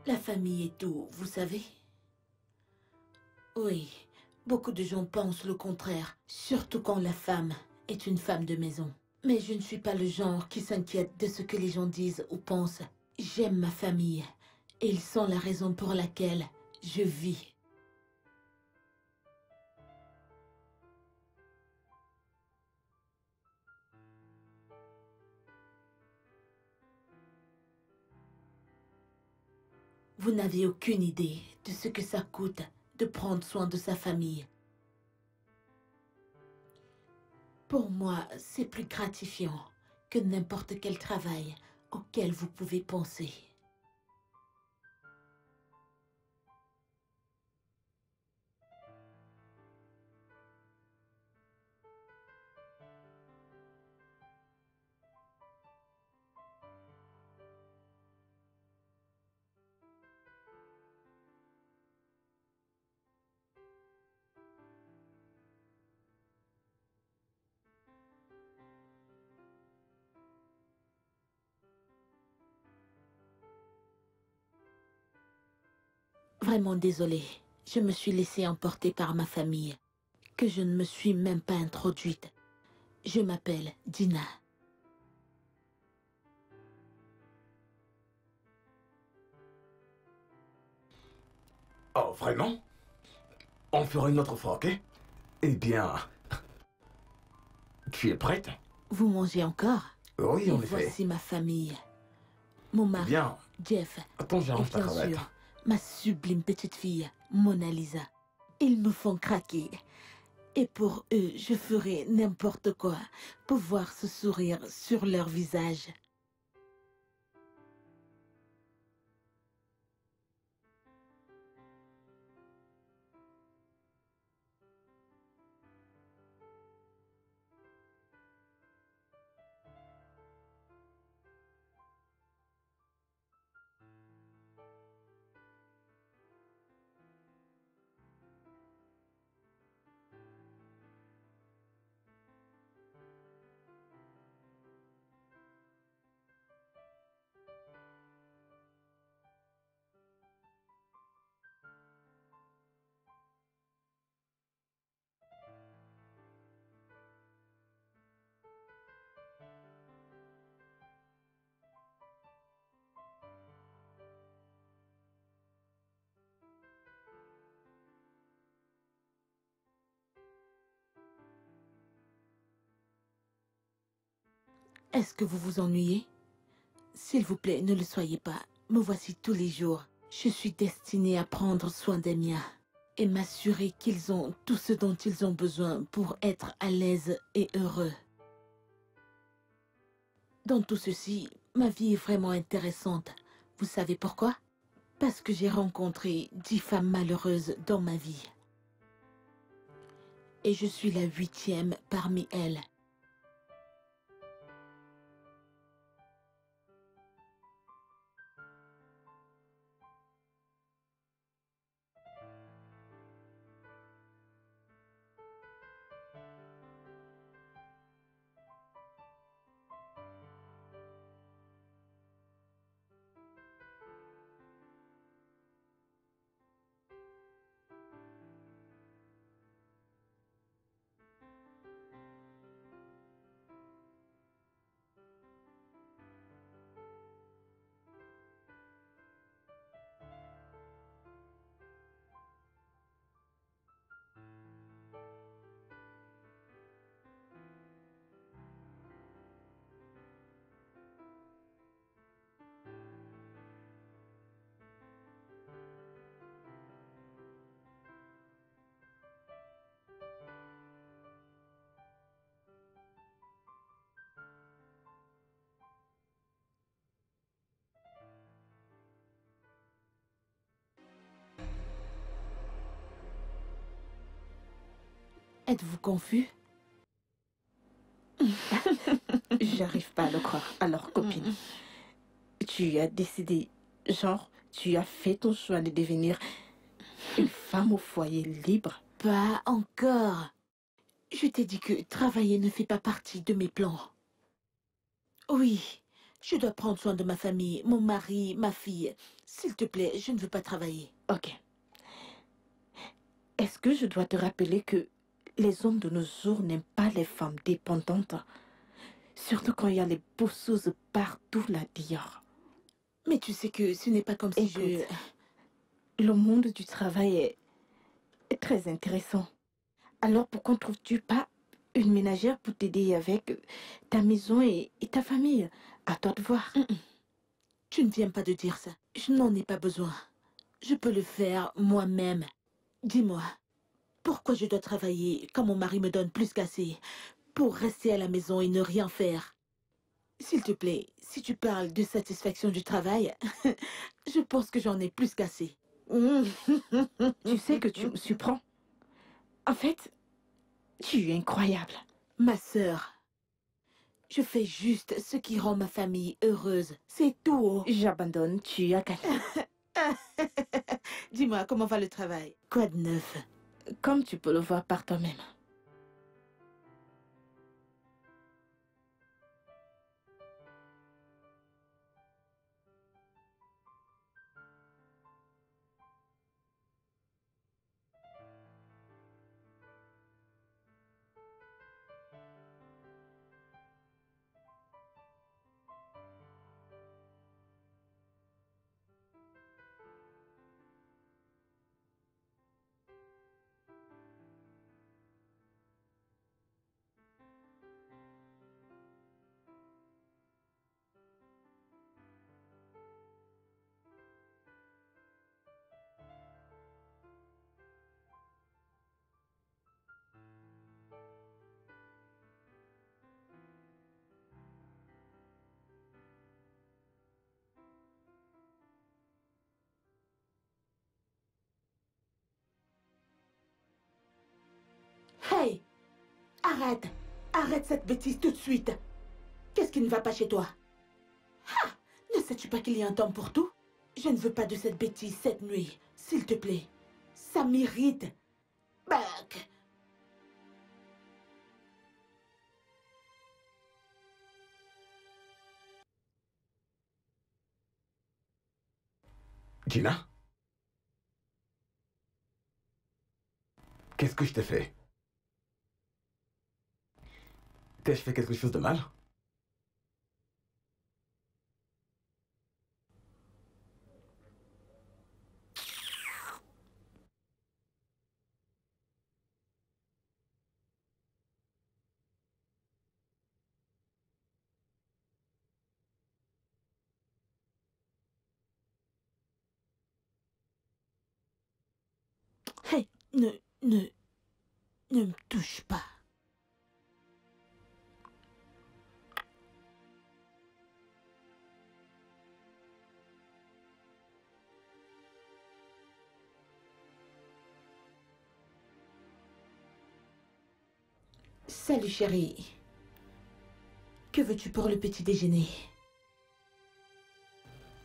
La famille est tout, vous savez. Oui, beaucoup de gens pensent le contraire, surtout quand la femme est une femme de maison. Mais je ne suis pas le genre qui s'inquiète de ce que les gens disent ou pensent. J'aime ma famille et ils sont la raison pour laquelle je vis. Vous n'avez aucune idée de ce que ça coûte de prendre soin de sa famille. Pour moi, c'est plus gratifiant que n'importe quel travail auquel vous pouvez penser. Vraiment désolée, je me suis laissée emporter par ma famille, que je ne me suis même pas introduite. Je m'appelle Dina. Oh, vraiment? On fera une autre fois, ok? Eh bien... Tu es prête? Vous mangez encore? Oui, Et en effet. voici ma famille. Mon mari, Bien. Jeff, Attends, et j'arrange ta bien cravate. sûr, ma sublime petite fille, Mona Lisa. Ils me font craquer. Et pour eux, je ferai n'importe quoi pour voir ce sourire sur leur visage. Est-ce que vous vous ennuyez? S'il vous plaît, ne le soyez pas. Me voici tous les jours. Je suis destinée à prendre soin des miens et m'assurer qu'ils ont tout ce dont ils ont besoin pour être à l'aise et heureux. Dans tout ceci, ma vie est vraiment intéressante. Vous savez pourquoi? Parce que j'ai rencontré 10 femmes malheureuses dans ma vie. Et je suis la 8e parmi elles. Êtes-vous confus? J'arrive pas à le croire. Alors, copine, tu as décidé, genre, tu as fait ton choix de devenir une femme au foyer libre? Pas encore. Je t'ai dit que travailler ne fait pas partie de mes plans. Oui, Je dois prendre soin de ma famille, mon mari, ma fille. S'il te plaît, je ne veux pas travailler. Ok. Est-ce que je dois te rappeler que les hommes de nos jours n'aiment pas les femmes dépendantes? Surtout quand il y a les bosseuses partout là-dedans. Mais tu sais que ce n'est pas comme si Écoute, le monde du travail est très intéressant. Alors pourquoi ne trouves-tu pas une ménagère pour t'aider avec ta maison et ta famille? À toi de voir. Tu ne viens pas de dire ça. Je n'en ai pas besoin. Je peux le faire moi-même. Dis-moi, pourquoi je dois travailler quand mon mari me donne plus qu'assez pour rester à la maison et ne rien faire? S'il te plaît, si tu parles de satisfaction du travail, je pense que j'en ai plus qu'assez. Tu sais que tu me surprends. En fait, tu es incroyable. Ma sœur, je fais juste ce qui rend ma famille heureuse. C'est tout. J'abandonne, tu as gagné. Dis-moi, comment va le travail? Quoi de neuf? Comme tu peux le voir par toi-même. Hey! Arrête! Arrête cette bêtise tout de suite! Qu'est-ce qui ne va pas chez toi? Ah! Ne sais-tu pas qu'il y a un temps pour tout? Je ne veux pas de cette bêtise cette nuit, s'il te plaît. Ça m'irrite. Buck! Gina? Qu'est-ce que je t'ai fait? T'ai-je fait quelque chose de mal? Hey! Ne me touche pas. Salut chérie. Que veux-tu pour le petit déjeuner?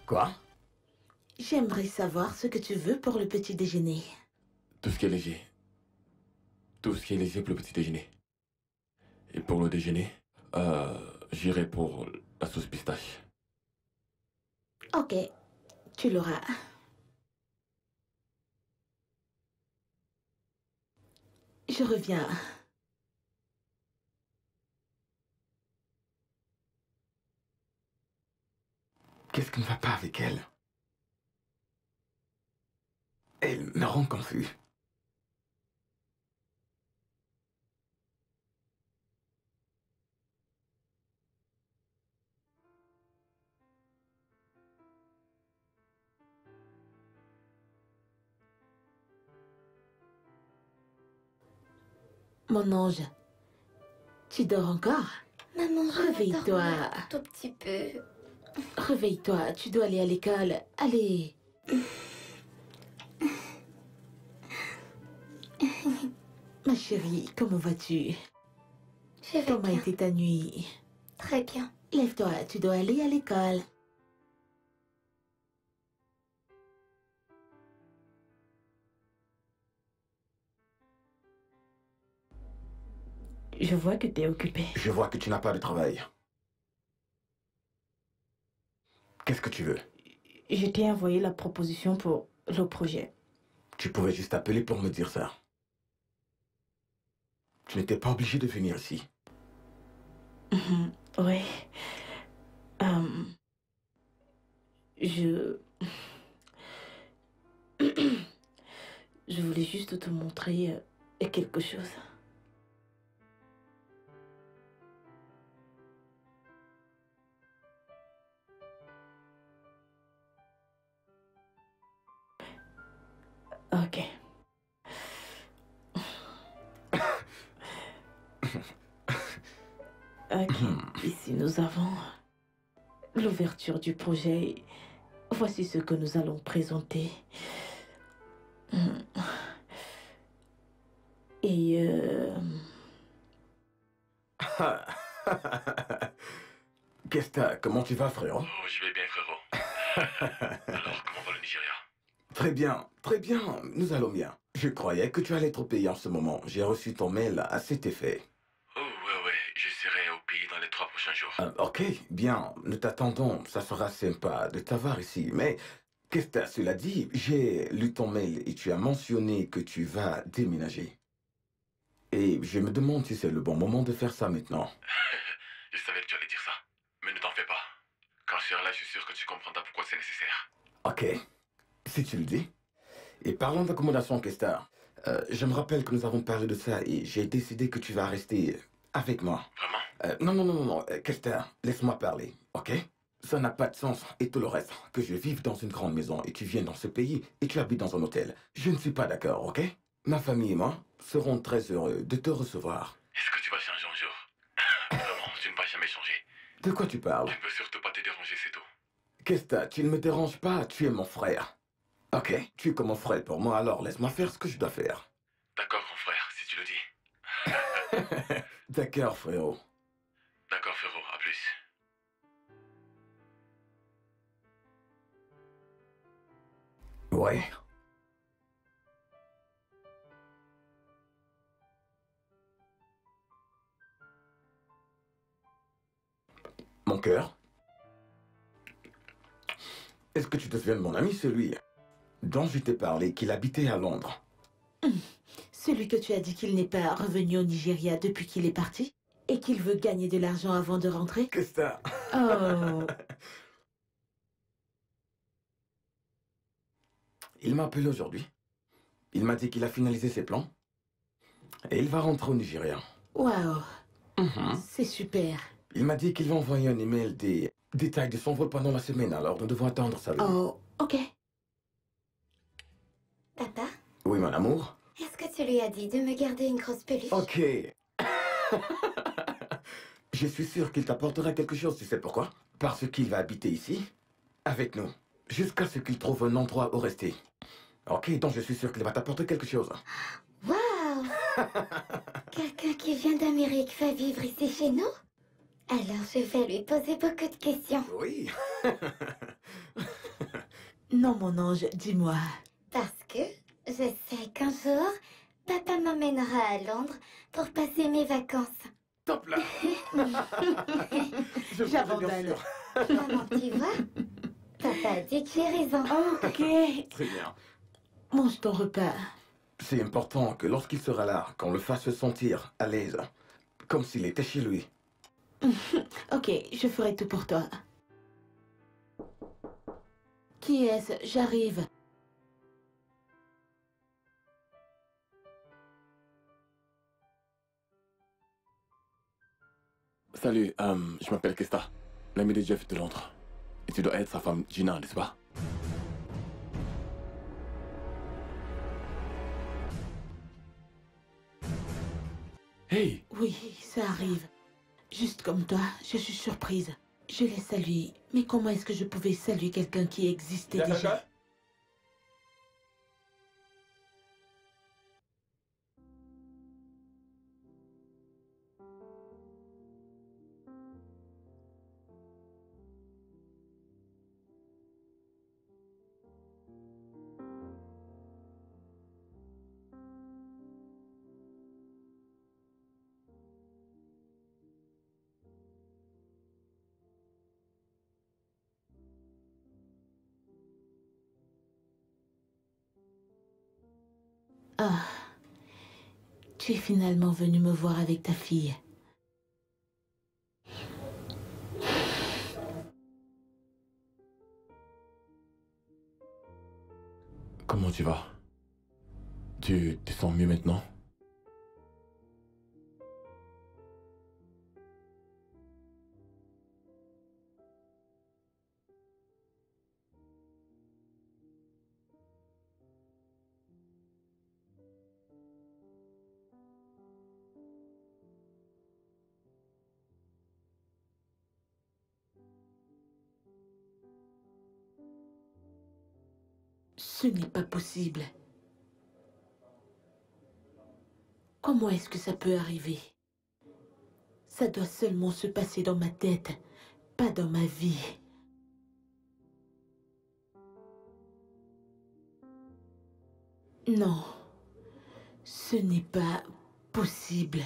Quoi? J'aimerais savoir ce que tu veux pour le petit déjeuner. Tout ce qui est léger. Tout ce qui est léger pour le petit déjeuner. Et pour le déjeuner, j'irai pour la sauce pistache. Ok, tu l'auras. Je reviens. Qu'est-ce qui ne va pas avec elle? Elle me rend confus. Mon ange, tu dors encore? Maman, je vais Réveille-toi. dormir un tout petit peu. Réveille-toi, tu dois aller à l'école. Allez. Ma chérie, comment vas-tu? Je vais Comment a bien. été ta nuit? Très bien. Lève-toi, tu dois aller à l'école. Je vois que tu es occupé. Je vois que tu n'as pas de travail. Qu'est-ce que tu veux? Je t'ai envoyé la proposition pour le projet. Tu pouvais juste appeler pour me dire ça. Tu n'étais pas obligé de venir ici. Oui. Je... Je voulais juste te montrer quelque chose. Ok. Ok. Ici, nous avons l'ouverture du projet. Voici ce que nous allons présenter. Et Kesta, comment tu vas, frérot? Oh, je vais bien, frérot. Alors, comment va le Nigeria? Très bien, nous allons bien. Je croyais que tu allais être au pays en ce moment. J'ai reçu ton mail à cet effet. Oh, ouais, je serai au pays dans les 3 prochains jours. Ok, bien, nous t'attendons. Ça sera sympa de t'avoir ici. Mais, Kesta, cela dit, j'ai lu ton mail et tu as mentionné que tu vas déménager. Et je me demande si c'est le bon moment de faire ça maintenant. Je savais que tu allais dire ça. Mais ne t'en fais pas. Quand je serai là, je suis sûr que tu comprendras pourquoi c'est nécessaire. Ok, si tu le dis. Et parlons d'accommodation, Kesta. Je me rappelle que nous avons parlé de ça et j'ai décidé que tu vas rester avec moi. Vraiment? Non, Kesta, laisse-moi parler, ok? Ça n'a pas de sens et tout le reste. Que je vive dans une grande maison et tu viennes dans ce pays et tu habites dans un hôtel. Je ne suis pas d'accord, ok? Ma famille et moi serons très heureux de te recevoir. Est-ce que tu vas changer un jour? Vraiment, tu ne vas jamais changer. De quoi tu parles? Je ne veux surtout pas te déranger, c'est tout. Kesta, tu ne me déranges pas, tu es mon frère. Ok, tu es comme mon frère pour moi, alors laisse-moi faire ce que je dois faire. D'accord, grand frère, si tu le dis. D'accord, frérot. D'accord, frérot, à plus. Ouais. Mon cœur? Est-ce que tu te souviens de mon ami, celui dont je t'ai parlé, qu'il habitait à Londres? Celui que tu as dit qu'il n'est pas revenu au Nigeria depuis qu'il est parti et qu'il veut gagner de l'argent avant de rentrer. Qu'est-ce que ça? Oh, Il m'a appelé aujourd'hui. Il m'a dit qu'il a finalisé ses plans. Et il va rentrer au Nigeria. waouh, Mhm. c'est super. Il m'a dit qu'il va envoyer un email des détails de son vol pendant la semaine, alors nous devons attendre ça. Oh, ok. Papa, Oui, mon amour? est-ce que tu lui as dit de me garder une grosse peluche? Ok. Je suis sûr qu'il t'apportera quelque chose, tu sais pourquoi? Parce qu'il va habiter ici, avec nous, jusqu'à ce qu'il trouve un endroit où rester. Ok, donc je suis sûr qu'il va t'apporter quelque chose. Waouh! Quelqu'un qui vient d'Amérique va vivre ici chez nous? Alors je vais lui poser beaucoup de questions. Oui. Non, mon ange, dis-moi. Parce que je sais qu'un jour, papa m'emmènera à Londres pour passer mes vacances. Top là. Je J'abandonne. bien sûr. Maman, tu vois? Papa a dit que j'ai raison. Ok. Très bien. Mange ton repas. C'est important que lorsqu'il sera là, qu'on le fasse se sentir à l'aise, comme s'il était chez lui. Ok, je ferai tout pour toi. Qui est-ce? J'arrive. Salut, je m'appelle Kesta, l'ami de Jeff de Londres. Et tu dois être sa femme Gina, n'est-ce pas? Hey! Oui, ça arrive. Juste comme toi, je suis surprise. Je l'ai salué. Mais comment est-ce que je pouvais saluer quelqu'un qui existait déjà? Ah, tu es finalement venu me voir avec ta fille. Comment tu vas? Tu te sens mieux maintenant? Ce n'est pas possible. Comment est-ce que ça peut arriver? Ça doit seulement se passer dans ma tête, pas dans ma vie. Non, ce n'est pas possible.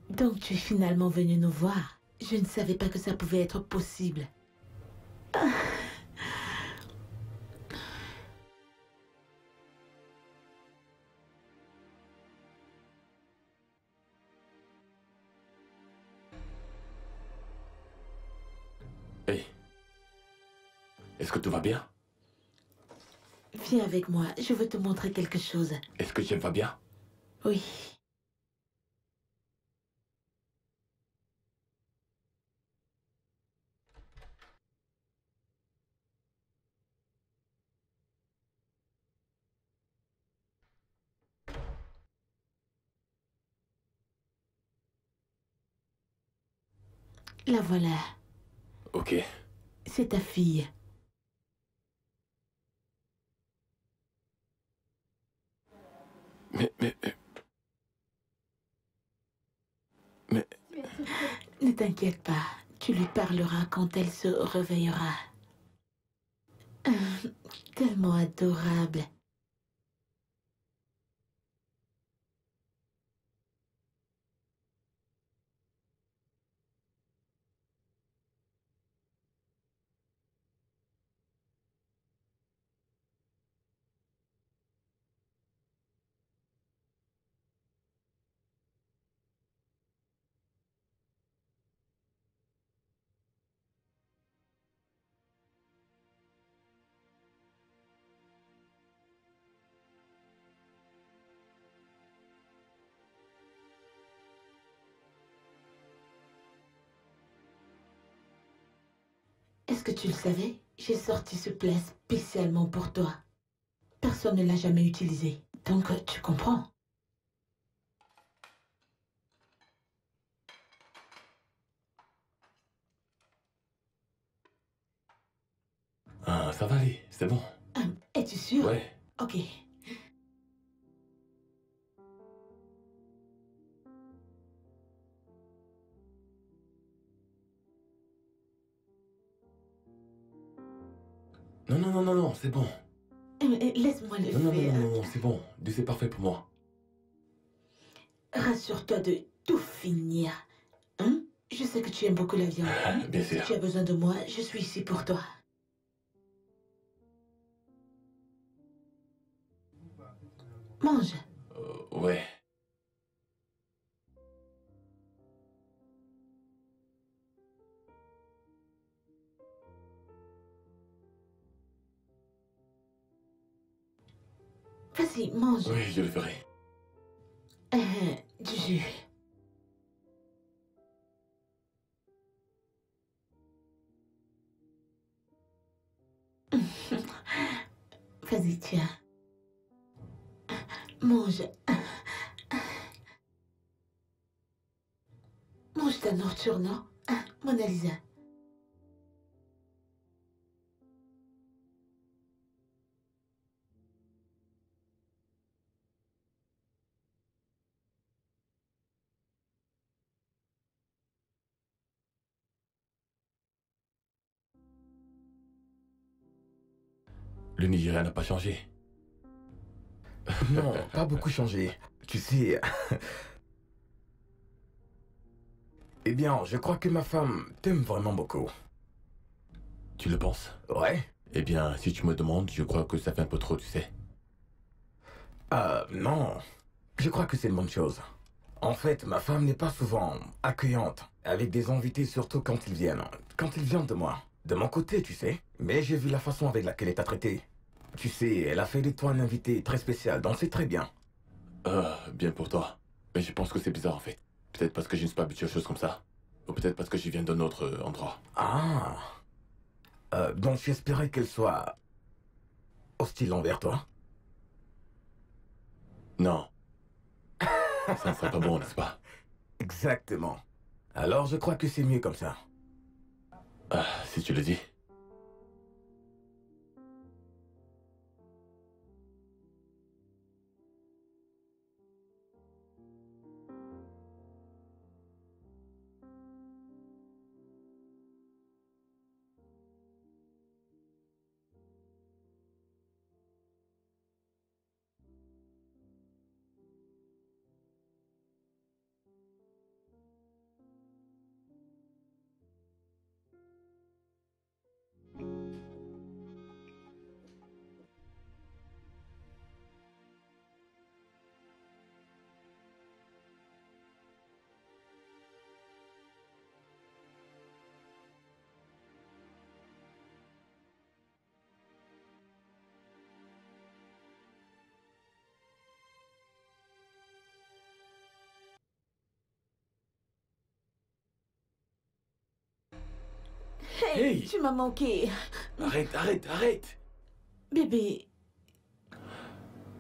Donc tu es finalement venu nous voir. Je ne savais pas que ça pouvait être possible. Hey, est-ce que tout va bien? Viens avec moi, je veux te montrer quelque chose. Est-ce que Jeff va bien? Oui. La voilà. Ok. C'est ta fille. Mais... Ne t'inquiète pas, tu lui parleras quand elle se réveillera. Tellement adorable. Est-ce que tu le savais? J'ai sorti ce plat spécialement pour toi. Personne ne l'a jamais utilisé. Donc, tu comprends? Ah, ça va aller, c'est bon. Es-tu sûr? Ouais. Ok. Non, non, non, non, non, c'est bon. Laisse-moi le Non, non, non, faire. non, non, non, c'est bon. C'est parfait pour moi. Rassure-toi de tout finir. Hein? Je sais que tu aimes beaucoup la viande. Bien Si sûr. tu as besoin de moi, je suis ici pour toi. Mange. Ouais. Vas-y, mange. Oui, je le ferai. Du jus. Vas-y, tiens. Mange. Mange ta nourriture, non? Mona Lisa. Le Nigeria n'a pas changé. Non, pas beaucoup changé. Tu sais... Eh bien, je crois que ma femme t'aime vraiment beaucoup. Tu le penses? Ouais? Eh bien, si tu me demandes, je crois que ça fait un peu trop, tu sais. Non. Je crois que c'est une bonne chose. En fait, ma femme n'est pas souvent accueillante, avec des invités surtout quand ils viennent. Quand ils viennent de moi. De mon côté, tu sais. Mais j'ai vu la façon avec laquelle elle t'a traité. Tu sais, elle a fait de toi un invité très spécial, donc c'est très bien. Bien pour toi. Mais je pense que c'est bizarre en fait. Peut-être parce que je ne suis pas habitué aux choses comme ça. Ou peut-être parce que je viens d'un autre endroit. Ah. Donc j'espérais qu'elle soit hostile envers toi. Non. Ça ne serait pas bon, n'est-ce pas? Exactement. Alors je crois que c'est mieux comme ça. Ah, si tu le dis. Hey, Hey! tu m'as manqué. Arrête, arrête, arrête! Bébé,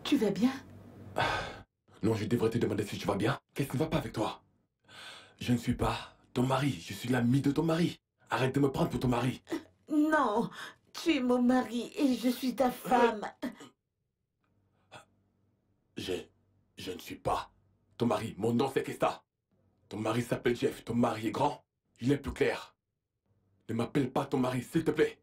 tu vas bien? Non, je devrais te demander si tu vas bien. Qu'est-ce qui ne va pas avec toi? Je ne suis pas ton mari, je suis l'ami de ton mari. Arrête de me prendre pour ton mari. Non, tu es mon mari et je suis ta femme. Je... Je ne suis pas ton mari. Mon nom c'est Kesta. Ton mari s'appelle Jeff. Ton mari est grand. Il est plus clair. Ne m'appelle pas ton mari, s'il te plaît.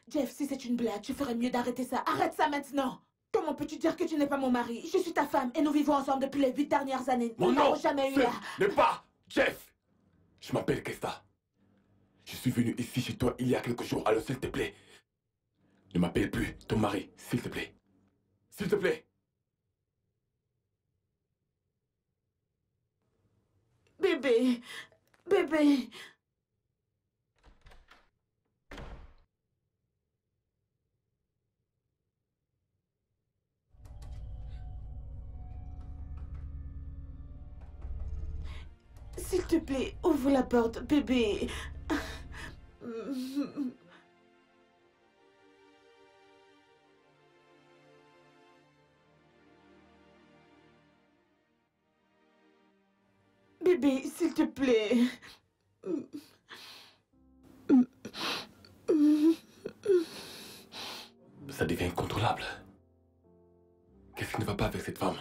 Jeff, si c'est une blague, tu ferais mieux d'arrêter ça. Arrête ça maintenant. Comment peux-tu dire que tu n'es pas mon mari? Je suis ta femme et nous vivons ensemble depuis les 8 dernières années. Mon Nous nom n'avons jamais eu là. n'est pas Jeff. Je m'appelle Kesta. Je suis venu ici chez toi il y a quelques jours. Alors s'il te plaît, ne m'appelle plus ton mari, s'il te plaît. S'il te plaît. Bébé, bébé. S'il te plaît, ouvre la porte, bébé. Bébé, s'il te plaît. Ça devient incontrôlable. Qu'est-ce qui ne va pas avec cette femme?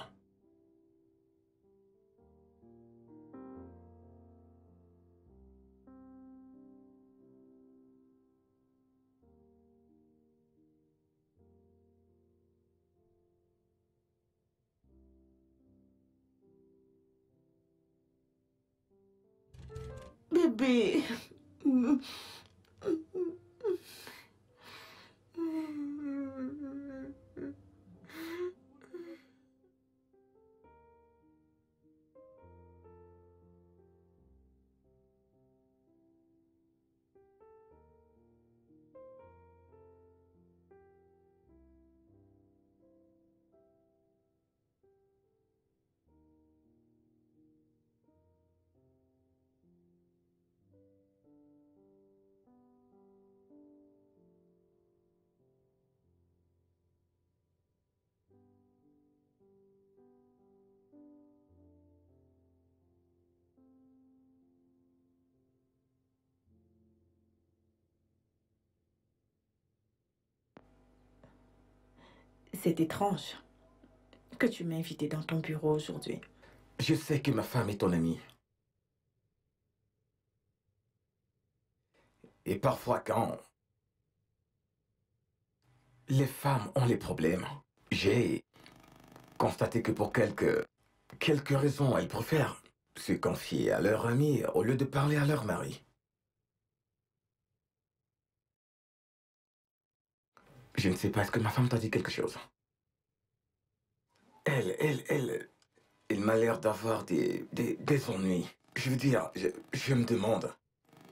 bébé. C'est étrange que tu m'aies invité dans ton bureau aujourd'hui. Je sais que ma femme est ton amie. Et parfois quand les femmes ont les problèmes, j'ai constaté que pour quelques raisons, elles préfèrent se confier à leur amie au lieu de parler à leur mari. Je ne sais pas, est-ce que ma femme t'a dit quelque chose? Elle m'a l'air d'avoir des ennuis. Je veux dire, je me demande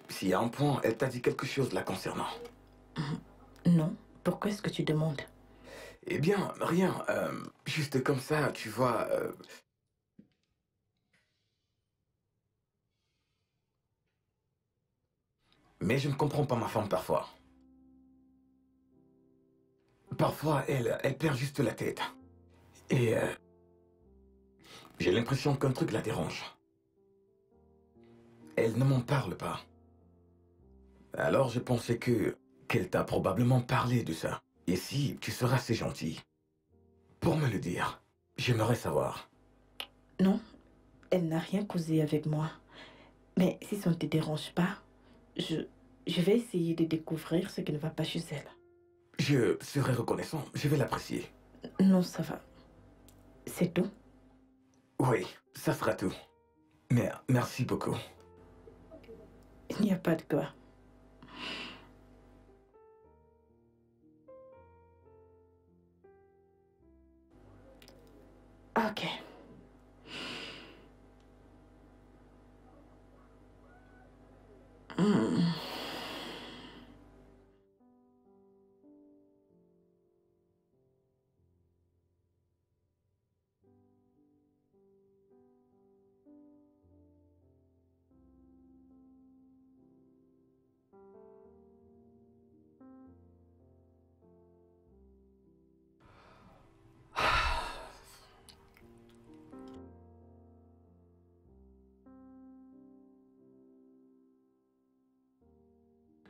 si à un point elle t'a dit quelque chose la concernant. Non. Pourquoi est-ce que tu demandes? Eh bien, rien. Juste comme ça, tu vois. Mais je ne comprends pas ma femme parfois. Parfois, elle perd juste la tête. Et j'ai l'impression qu'un truc la dérange. Elle ne m'en parle pas. Alors je pensais qu'elle t'a probablement parlé de ça. Et si tu seras assez gentil pour me le dire, j'aimerais savoir. Non, elle n'a rien causé avec moi. Mais si ça ne te dérange pas, je vais essayer de découvrir ce qui ne va pas chez elle. Je serai reconnaissant, je vais l'apprécier. Non, ça va. C'est tout? Oui, ça sera tout. Mais merci beaucoup. Il n'y a pas de quoi. Ok.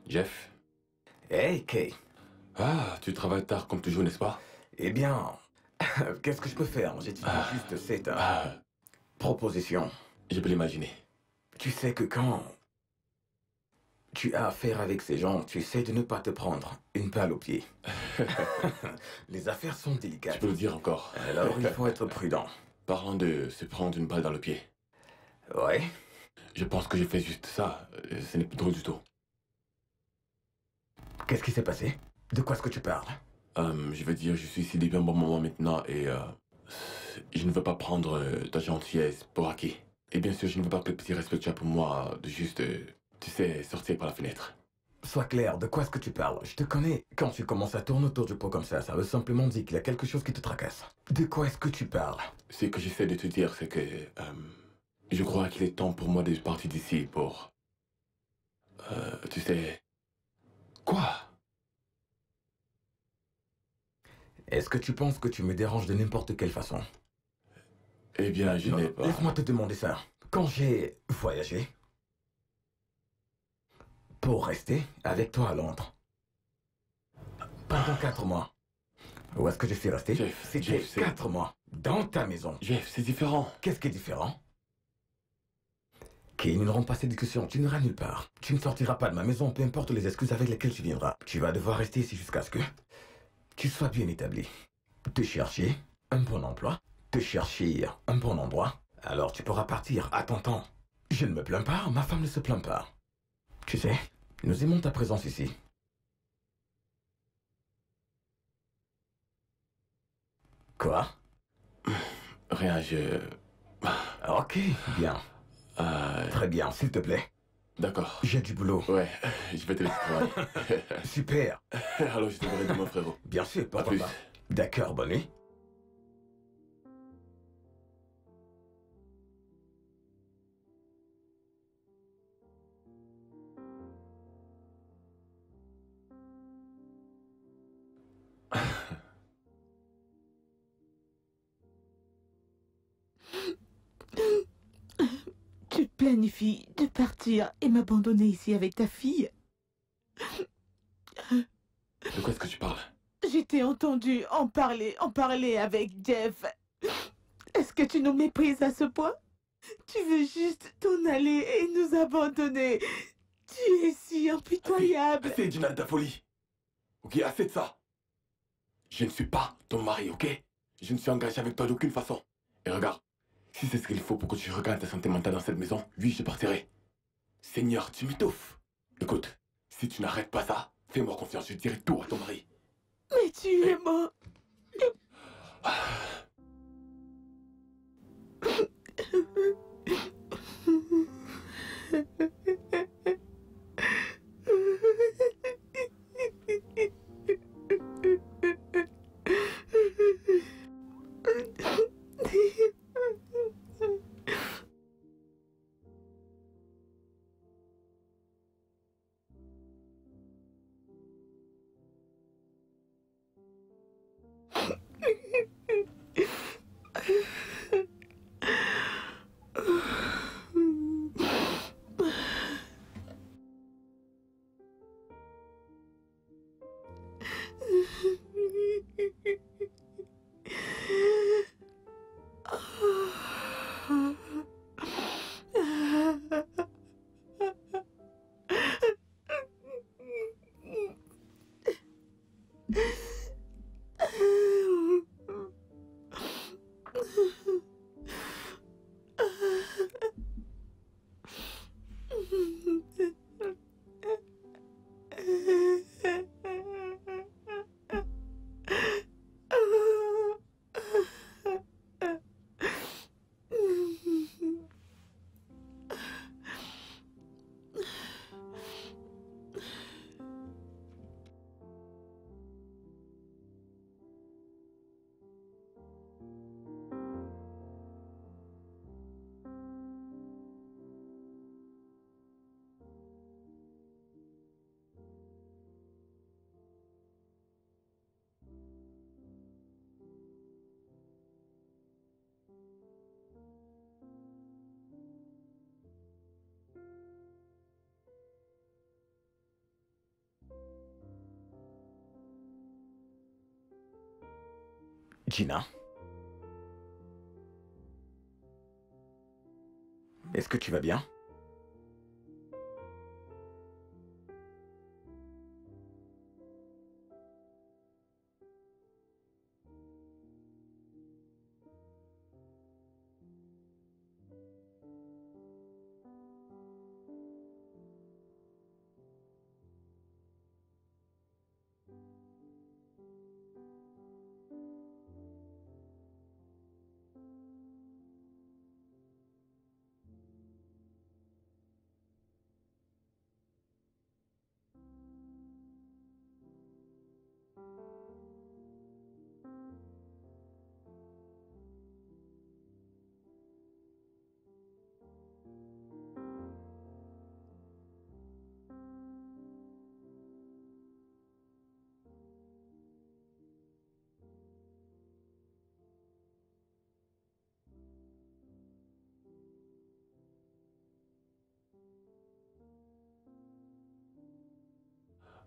Jeff? Hey, Kay. Ah, tu travailles tard comme toujours, n'est-ce pas? Eh bien, qu'est-ce que je peux faire? J'ai dit juste cette Ah, proposition. je peux l'imaginer. Tu sais que quand tu as affaire avec ces gens, tu essaies de ne pas te prendre une balle au pied. Les affaires sont Tu délicates. peux le dire encore. Alors il faut être prudent. Parlant de se prendre une balle dans le pied, Ouais. je pense que j'ai fait juste ça. Ce n'est plus drôle du tout. Qu'est-ce qui s'est passé? De quoi est-ce que tu parles? Je veux dire, je suis ici depuis un bon moment maintenant et je ne veux pas prendre ta gentillesse pour acquis. Et bien sûr, je ne veux pas que le petit respect que tu as pour moi de juste, tu sais, sortir par la fenêtre. Sois clair, de quoi est-ce que tu parles? Je te connais. Quand tu commences à tourner autour du pot comme ça veut simplement dire qu'il y a quelque chose qui te tracasse. De quoi est-ce que tu parles? Ce que j'essaie de te dire, c'est que je crois qu'il est temps pour moi de partir d'ici pour, tu sais, quoi? Est-ce que tu penses que tu me déranges de n'importe quelle façon? Eh bien, je Non, n'ai pas... laisse-moi te demander ça. Quand j'ai voyagé pour rester avec toi à Londres pendant 4 mois, où est-ce que je suis resté? Jeff, C'était Jeff, c'est- 4 mois dans ta maison. Jeff, c'est différent. Qu'est-ce qui est différent? Kay, nous n'aurons pas cette discussion. Tu n'iras nulle part. Tu ne sortiras pas de ma maison, peu importe les excuses avec lesquelles tu viendras. Tu vas devoir rester ici jusqu'à ce que tu sois bien établi. Te chercher un bon emploi, te chercher un bon endroit. Alors tu pourras partir à ton temps. Je ne me plains pas, ma femme ne se plaint pas. Tu sais, nous aimons ta présence ici. Quoi? Rien, Ok, bien. Très bien, s'il te plaît. D'accord. J'ai du boulot. Ouais, je vais te laisser travailler. Super. Alors je te verrai demain, frérot. Bien sûr, À pourquoi plus. pas. D'accord, bonne nuit. Tu planifies de partir et m'abandonner ici avec ta fille? De quoi est-ce que tu parles? Je t'ai entendu en parler avec Jeff. Est-ce que tu nous méprises à ce point? Tu veux juste t'en aller et nous abandonner. Tu es si impitoyable. Assez, Gina, de ta folie. Ok, assez de ça. Je ne suis pas ton mari, ok? Je ne suis engagé avec toi d'aucune façon. Et regarde, si c'est ce qu'il faut pour que tu regagnes ta santé mentale dans cette maison, oui, je partirai. Seigneur, tu m'étouffes. Écoute, si tu n'arrêtes pas ça, fais-moi confiance, je dirai tout à ton mari. Mais tu es mort. Gina? Est-ce que tu vas bien?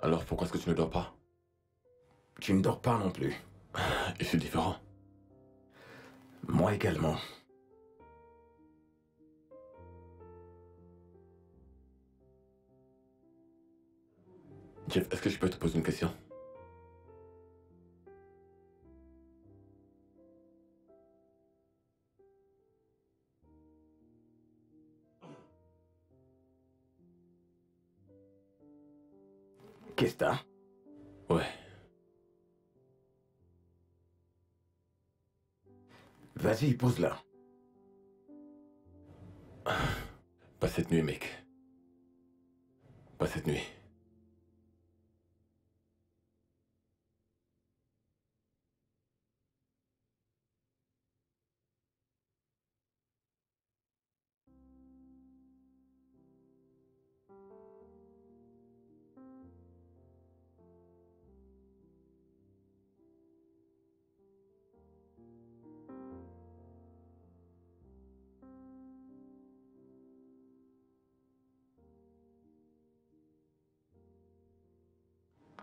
Alors pourquoi est-ce que tu ne dors pas? Tu ne dors pas non plus. Je suis différent. Moi également. Jeff, est-ce que je peux te poser une question? Qu'est-ce que t'as? Ouais. Vas-y, pose-la. Pas cette nuit, mec. Pas cette nuit.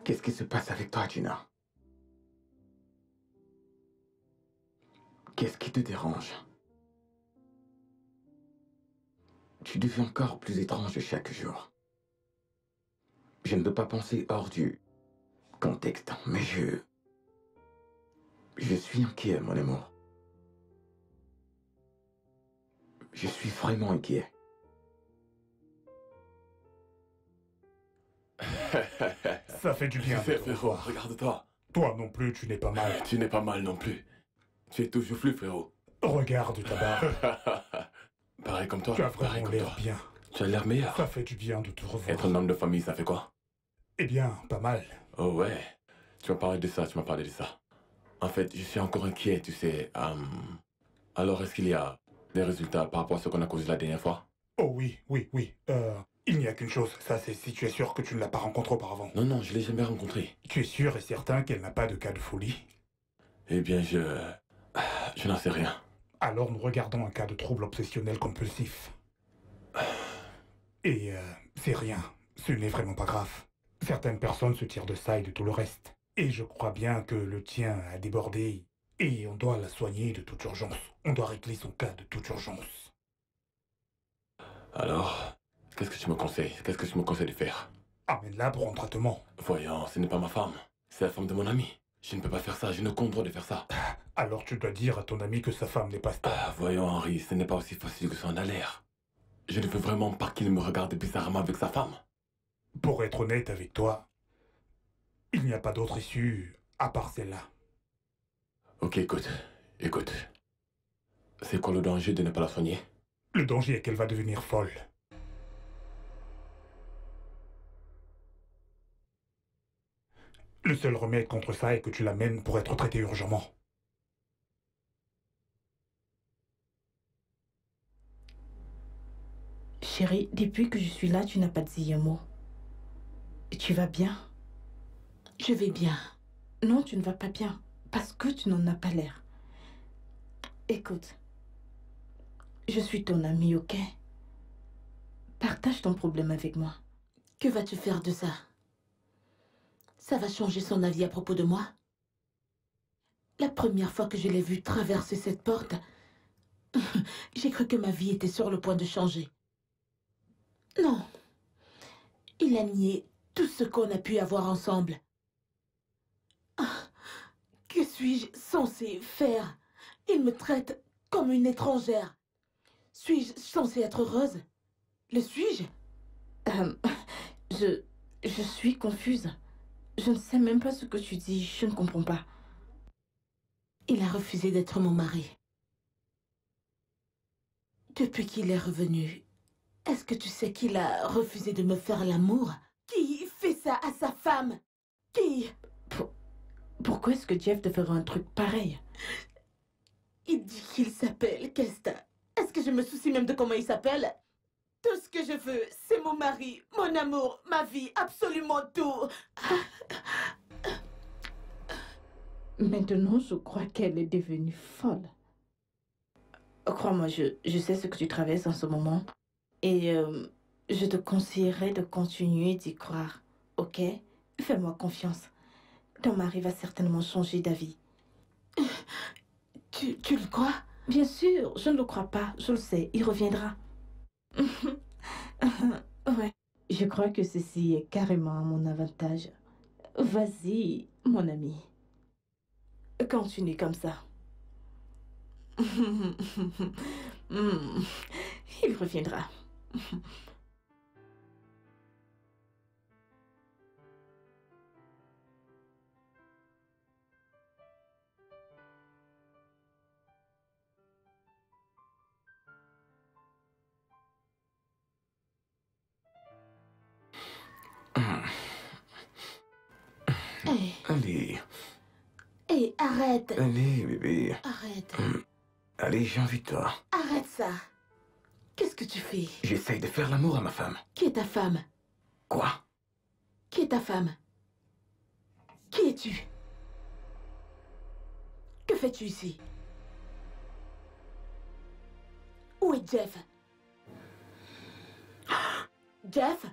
Qu'est-ce qui se passe avec toi, Gina? Qu'est-ce qui te dérange? Tu deviens encore plus étrange chaque jour. Je ne peux pas penser hors du contexte, mais je suis inquiet, mon amour. Je suis vraiment inquiet. Ça fait du bien. Tu sais, frérot, regarde-toi. Toi non plus, tu n'es pas mal. Tu n'es pas mal non plus. Tu es toujours flou, frérot. Regarde ta barbe. Pareil comme toi. Tu as Pareil vraiment comme l'air toi. bien. Tu as l'air meilleur. Ça fait du bien de te revoir. Être un homme de famille, ça fait quoi? Eh bien, pas mal. Oh ouais. Tu m'as parlé de ça, tu m'as parlé de ça. En fait, je suis encore inquiet, tu sais. Alors, est-ce qu'il y a des résultats par rapport à ce qu'on a causé la dernière fois? Oh oui, oui, oui. Il n'y a qu'une chose, ça c'est si tu es sûr que tu ne l'as pas rencontrée auparavant. Non, non, je l'ai jamais rencontrée. Tu es sûr et certain qu'elle n'a pas de cas de folie? Eh bien, je n'en sais rien. Alors nous regardons un cas de trouble obsessionnel compulsif. Et c'est rien, ce n'est vraiment pas grave. Certaines personnes se tirent de ça et de tout le reste. Et je crois bien que le tien a débordé et on doit la soigner de toute urgence. On doit régler son cas de toute urgence. Alors, qu'est-ce que tu me conseilles? Qu'est-ce que tu me conseilles de faire? Amène-la pour un traitement. Voyons, ce n'est pas ma femme. C'est la femme de mon ami. Je ne peux pas faire ça, je n'ai aucun droit de faire ça. Alors tu dois dire à ton ami que sa femme n'est pas stable. Voyons, Henri, ce n'est pas aussi facile que ça en a l'air. Je ne veux vraiment pas qu'il me regarde bizarrement avec sa femme. Pour être honnête avec toi, il n'y a pas d'autre issue à part celle-là. Ok, écoute. C'est quoi le danger de ne pas la soigner? Le danger est qu'elle va devenir folle. Le seul remède contre ça est que tu l'amènes pour être traité urgemment. Chérie, depuis que je suis là, tu n'as pas dit un mot. Tu vas bien? Je vais bien. Non, tu ne vas pas bien. Parce que tu n'en as pas l'air. Écoute, je suis ton amie, ok? Partage ton problème avec moi. Que vas-tu faire de ça? Ça va changer son avis à propos de moi? La première fois que je l'ai vu traverser cette porte, j'ai cru que ma vie était sur le point de changer. Non. Il a nié tout ce qu'on a pu avoir ensemble. Ah, que suis-je censée faire? Il me traite comme une étrangère. Suis-je censée être heureuse? Le suis-je? Je suis confuse. Je ne sais même pas ce que tu dis. Je ne comprends pas. Il a refusé d'être mon mari. Depuis qu'il est revenu, est-ce que tu sais qu'il a refusé de me faire l'amour? Qui fait ça à sa femme? Qui? Pourquoi est-ce que Jeff te ferait un truc pareil? Il dit qu'il s'appelle Kesta. Est-ce que je me soucie même de comment il s'appelle? Tout ce que je veux, c'est mon mari, mon amour, ma vie, absolument tout. Maintenant, je crois qu'elle est devenue folle. Crois-moi, je sais ce que tu traverses en ce moment. Et je te conseillerais de continuer d'y croire. Ok? Fais-moi confiance. Ton mari va certainement changer d'avis. Tu le crois? Bien sûr, je ne le crois pas. Je le sais, il reviendra. Ouais. Je crois que ceci est carrément à mon avantage. Vas-y, mon ami. Continue comme ça. Il reviendra. Hé, Allez, hé, arrête. allez, bébé. Arrête. Allez, j'ai envie de toi. Arrête ça. Qu'est-ce que tu fais? J'essaye de faire l'amour à ma femme. Qui est ta femme? Quoi? Qui est ta femme? Qui es-tu? Que fais-tu ici? Où est Jeff? Jeff?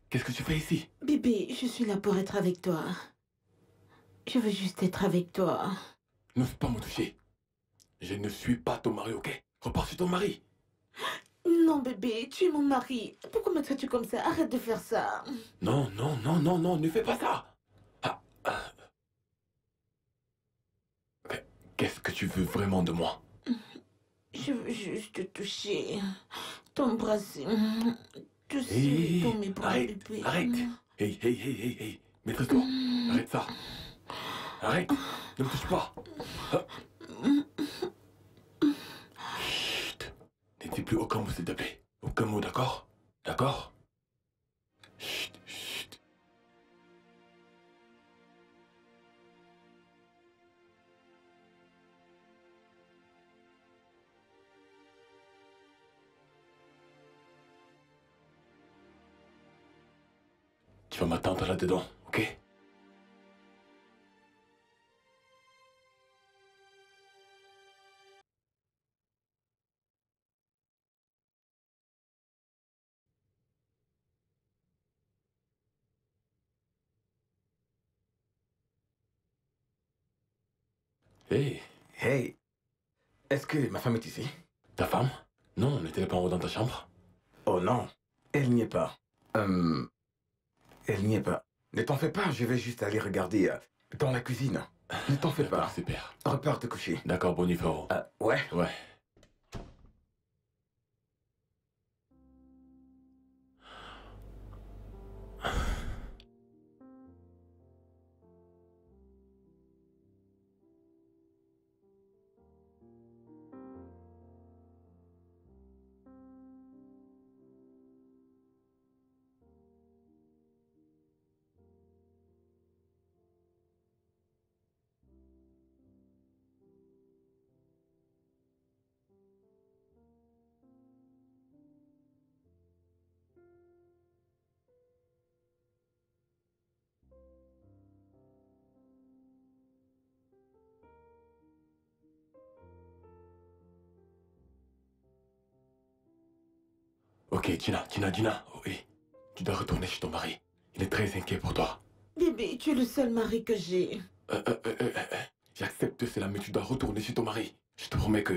Qu'est-ce que tu fais ici? Bébé, je suis là pour être avec toi. Je veux juste être avec toi. N'ose pas me toucher. Je ne suis pas ton mari, ok? Repars sur ton mari. Non, bébé, tu es mon mari. Pourquoi me traites-tu comme ça? Arrête de faire ça. Non, non, non, non, non, ne fais pas ça. Ah, ah. Qu'est-ce que tu veux vraiment de moi? Je veux juste te toucher, t'embrasser, te Hé, serrer dans mes bras, arrête, bébé. arrête. Hey, hey, hey, hey, hey. Maîtrise-toi. Arrête ça. Arrête. Ne me touche pas. Ah. Chut. Ne dis plus aucun mot, s'il te plaît. Aucun mot, d'accord? D'accord? Chut, chut. Tu vas m'attendre là-dedans, ok? Hey, Hey, est-ce que ma femme est ici? ta femme? Non, n'était-elle pas en haut dans ta chambre? Oh non, elle n'y est pas. Elle n'y est pas. Ne t'en fais pas, je vais juste aller regarder dans la cuisine. Ne t'en fais D'accord, pas. super. Repars te coucher. D'accord, bon niveau. Ouais. Ouais. Ok, Gina, oh, hey. Tu dois retourner chez ton mari. Il est très inquiet pour toi. Bébé, tu es le seul mari que j'ai. J'accepte cela, mais tu dois retourner chez ton mari. Je te promets que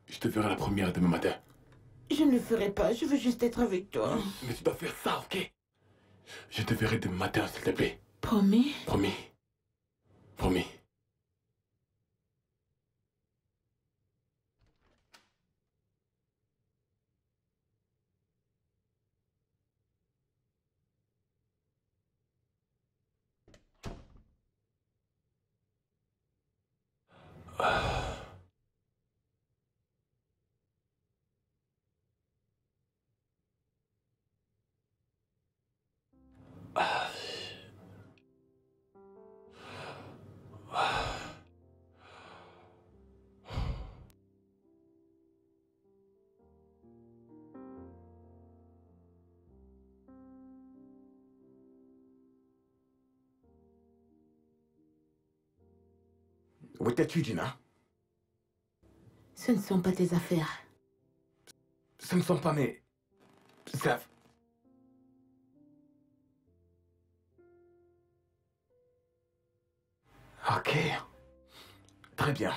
je te verrai la première demain matin. Je ne le ferai pas, je veux juste être avec toi. Mais tu dois faire ça, ok? Je te verrai demain matin, s'il te plaît. Promis? Promis. Promis. Où étais-tu, Gina? Ce ne sont pas tes affaires. Ce ne sont pas mes... Ok. Très bien.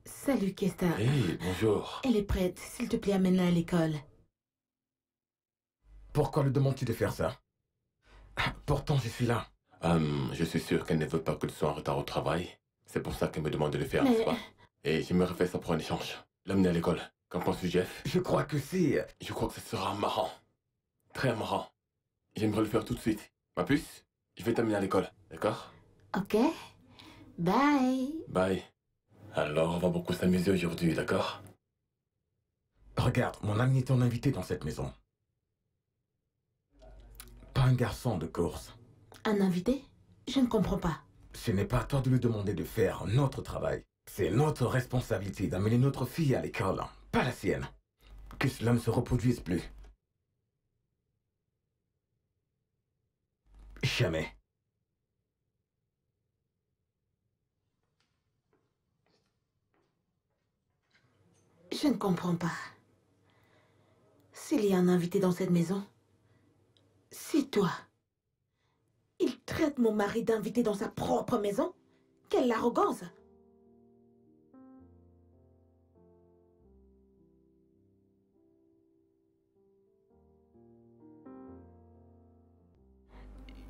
Salut, Kesta. Hey, bonjour. Elle est prête. S'il te plaît, amène-la à l'école. Pourquoi le demandes-tu de faire ça? Pourtant, je suis là. Je suis sûr qu'elle ne veut pas que tu sois en retard au travail. C'est pour ça qu'elle me demande de le faire, Mais- n'est-ce pas? Et j'aimerais faire ça pour un échange. L'amener à l'école. Qu'en penses-tu, Jeff? Je crois que c'est... Je crois que ce sera marrant. Très marrant. J'aimerais le faire tout de suite. Ma puce, je vais t'amener à l'école, d'accord? Ok. Bye. Bye. Alors, on va beaucoup s'amuser aujourd'hui, d'accord? Regarde, mon ami est ton invité dans cette maison. Pas un garçon de course. Un invité? Je ne comprends pas. Ce n'est pas à toi de lui demander de faire notre travail. C'est notre responsabilité d'amener notre fille à l'école, pas la sienne. Que cela ne se reproduise plus. Jamais. Je ne comprends pas. S'il y a un invité dans cette maison, c'est toi. Il traite mon mari d'invité dans sa propre maison? Quelle arrogance!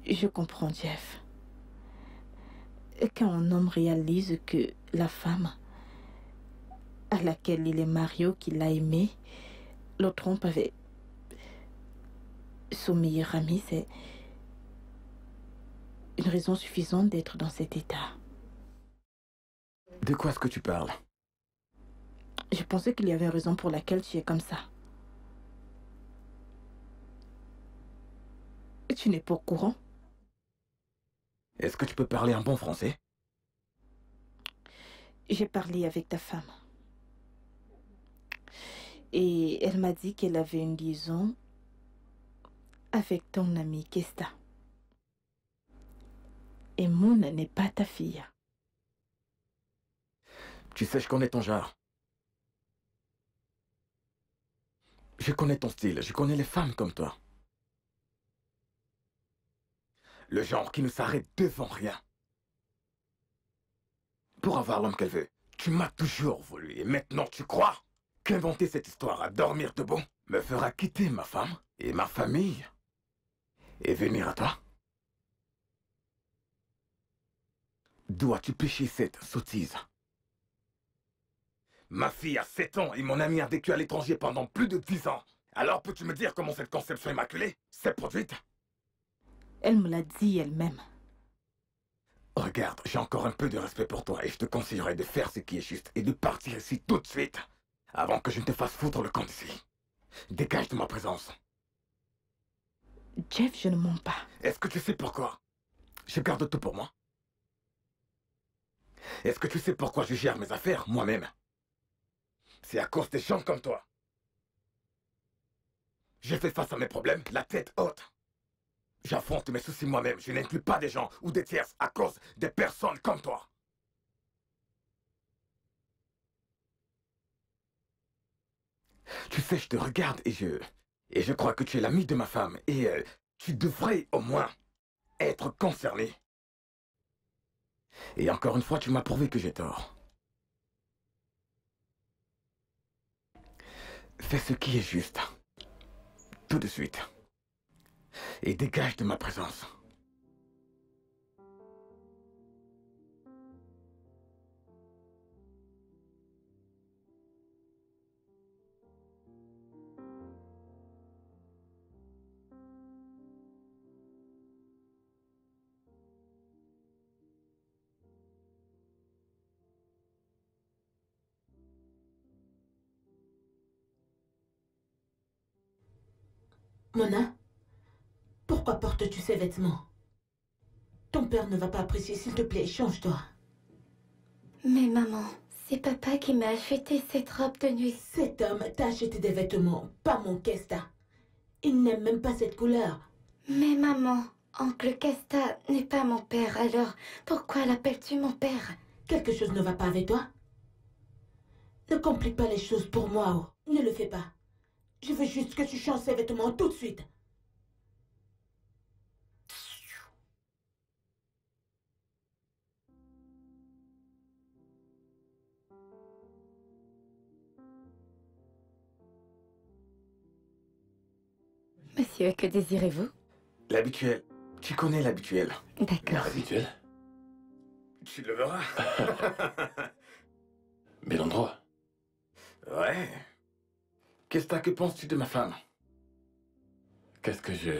Je comprends, Jeff. Quand un homme réalise que la femme à laquelle il est marié ou qu'il a aimé le trompe avec son meilleur ami, c'est une raison suffisante d'être dans cet état. De quoi est-ce que tu parles? Je pensais qu'il y avait une raison pour laquelle tu es comme ça. Tu n'es pas au courant? Est-ce que tu peux parler un bon français? J'ai parlé avec ta femme. Et elle m'a dit qu'elle avait une liaison avec ton ami Kesta. Et Moon n'est pas ta fille. Tu sais, je connais ton genre. Je connais ton style, je connais les femmes comme toi. Le genre qui ne s'arrête devant rien. Pour avoir l'homme qu'elle veut. Tu m'as toujours voulu et maintenant tu crois qu'inventer cette histoire à dormir debout me fera quitter ma femme et ma famille et venir à toi? D'où as-tu pêché cette sottise? Ma fille a 7 ans et mon ami a vécu à l'étranger pendant plus de 10 ans. Alors peux-tu me dire comment cette conception immaculée s'est produite? Elle me l'a dit elle-même. Regarde, j'ai encore un peu de respect pour toi et je te conseillerais de faire ce qui est juste et de partir ici tout de suite, avant que je ne te fasse foutre le camp d'ici. Dégage de ma présence. Jeff, je ne mens pas. Est-ce que tu sais pourquoi je garde tout pour moi? Est-ce que tu sais pourquoi je gère mes affaires moi-même? C'est à cause des gens comme toi. J'ai fait face à mes problèmes, la tête haute. J'affronte mes soucis moi-même. Je n'inclus pas des gens ou des tierces à cause des personnes comme toi. Tu sais, je te regarde et je crois que tu es l'ami de ma femme. Et tu devrais au moins être concerné. Et encore une fois, tu m'as prouvé que j'ai tort. Fais ce qui est juste. Tout de suite. Et dégage de ma présence. Mona, pourquoi portes-tu ces vêtements? Ton père ne va pas apprécier, s'il te plaît, change-toi. Mais maman, c'est papa qui m'a acheté cette robe de nuit. Cet homme t'a acheté des vêtements, pas mon Kesta. Il n'aime même pas cette couleur. Mais maman, oncle Kesta n'est pas mon père, alors pourquoi l'appelles-tu mon père? Quelque chose ne va pas avec toi? Ne complique pas les choses pour moi, oh. Ne le fais pas. Je veux juste que tu changes ces vêtements tout de suite. Monsieur, que désirez-vous? L'habituel. Tu connais l'habituel. D'accord. Habituel. Tu le verras. Bel endroit. Ouais. Que penses-tu de ma femme? Qu'est-ce que je...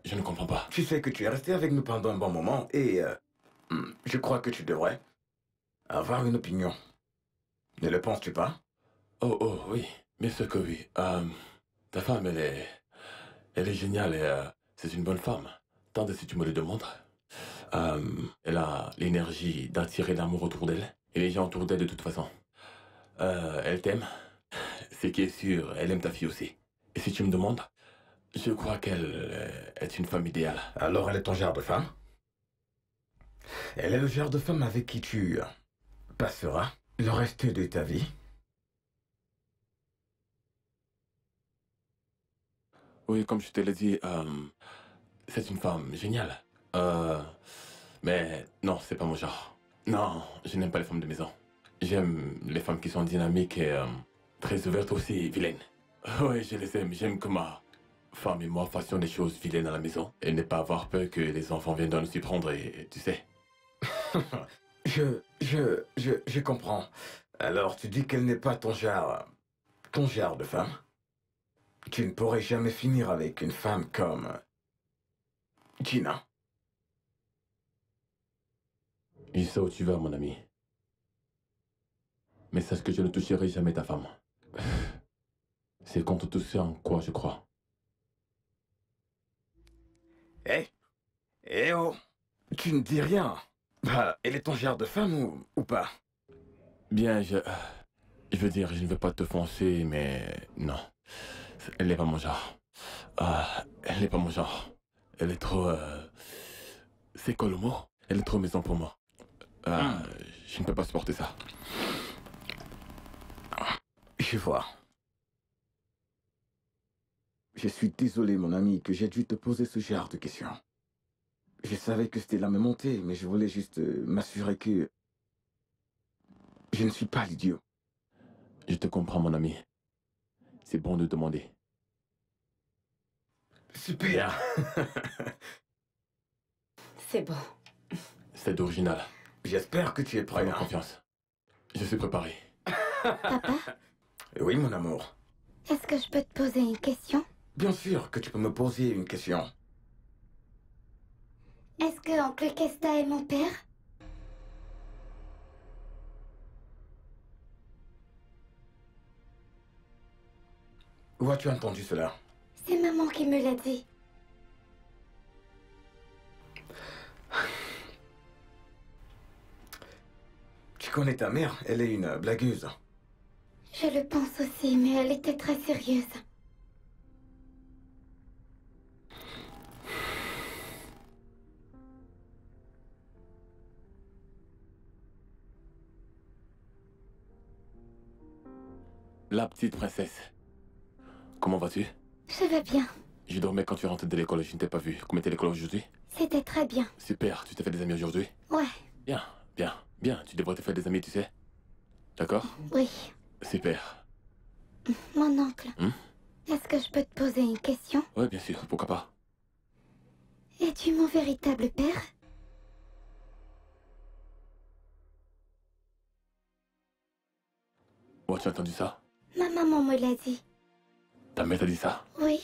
Je ne comprends pas. Tu sais que tu es resté avec nous pendant un bon moment et je crois que tu devrais avoir une opinion. Ne le penses-tu pas? Oh, oui. Bien sûr que oui. Ta femme, elle est géniale et c'est une bonne femme. Tant de si tu me le demandes. Elle a l'énergie d'attirer l'amour autour d'elle. Et les gens autour d'elle de toute façon. Elle t'aime. Ce qui est sûr, elle aime ta fille aussi. Et si tu me demandes, je crois qu'elle est une femme idéale. Alors elle est ton genre de femme? Elle est le genre de femme avec qui tu passeras le reste de ta vie? Oui, comme je te l'ai dit, c'est une femme géniale. Mais non, c'est pas mon genre. Non, je n'aime pas les femmes de maison. J'aime les femmes qui sont dynamiques et très ouvertes aussi, vilaines. Oui, je les aime. J'aime que ma femme et moi fassions des choses vilaines à la maison et ne pas avoir peur que les enfants viennent nous y prendre et tu sais. Je comprends. Alors tu dis qu'elle n'est pas ton genre de femme? Tu ne pourrais jamais finir avec une femme comme Gina. Je sais où tu vas, mon ami. Mais sache que je ne toucherai jamais ta femme. C'est contre tout ce en quoi je crois. Oh, tu ne dis rien. Bah, elle est ton genre de femme ou pas? Bien, je veux dire, je ne veux pas te foncer, mais non. Elle n'est pas mon genre. Elle n'est pas mon genre. Elle est trop... C'est quoi le mot? Elle est trop maison pour moi. Je ne peux pas supporter ça. Je vois. Je suis désolé, mon ami, que j'ai dû te poser ce genre de questions. Je savais que c'était la même montée, mais je voulais juste m'assurer que je ne suis pas l'idiot. Je te comprends, mon ami. C'est bon de demander. Super. C'est bon. C'est original. J'espère que tu es prêt. Prends confiance. Je suis préparé. Papa, Oui, mon amour. est-ce que je peux te poser une question? Bien sûr que tu peux me poser une question. Est-ce que oncle Kesta est mon père? Où as-tu entendu cela? C'est maman qui me l'a dit. Tu connais ta mère, elle est une blagueuse. Je le pense aussi, mais elle était très sérieuse. La petite princesse. Comment vas-tu? Je vais bien. Je dormais quand tu rentres de l'école, je ne t'ai pas vu. Comment était l'école aujourd'hui? C'était très bien. Super, tu t'es fait des amis aujourd'hui? Ouais, Bien, bien, bien. Tu devrais te faire des amis, tu sais. D'accord? oui. Super. Mon oncle, Hmm? est-ce que je peux te poser une question? Ouais, bien sûr, pourquoi pas? Es-tu mon véritable père? Ouais, tu as entendu ça? Ma maman me l'a dit. Ta mère t'a dit ça? Oui.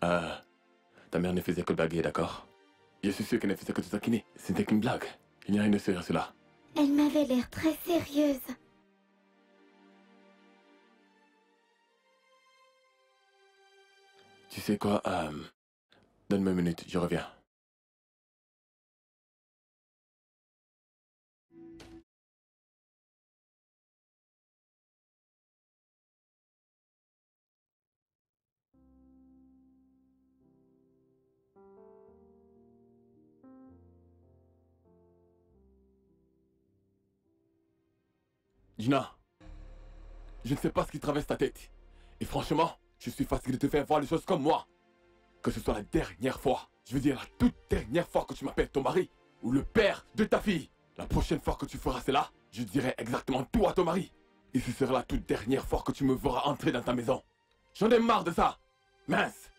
Ta mère ne faisait que blaguer, d'accord? Je suis sûr qu'elle ne faisait que te taquiner. C'était qu'une blague. Il n'y a rien de sérieux à cela. Elle m'avait l'air très sérieuse. Tu sais quoi, donne-moi une minute, je reviens. Gina, je ne sais pas ce qui traverse ta tête. Et franchement, je suis fatigué de te faire voir les choses comme moi. Que ce soit la dernière fois, je veux dire la toute dernière fois que tu m'appelles ton mari, ou le père de ta fille. La prochaine fois que tu feras cela, je dirai exactement tout à ton mari. Et ce sera la toute dernière fois que tu me verras entrer dans ta maison. J'en ai marre de ça. Mince.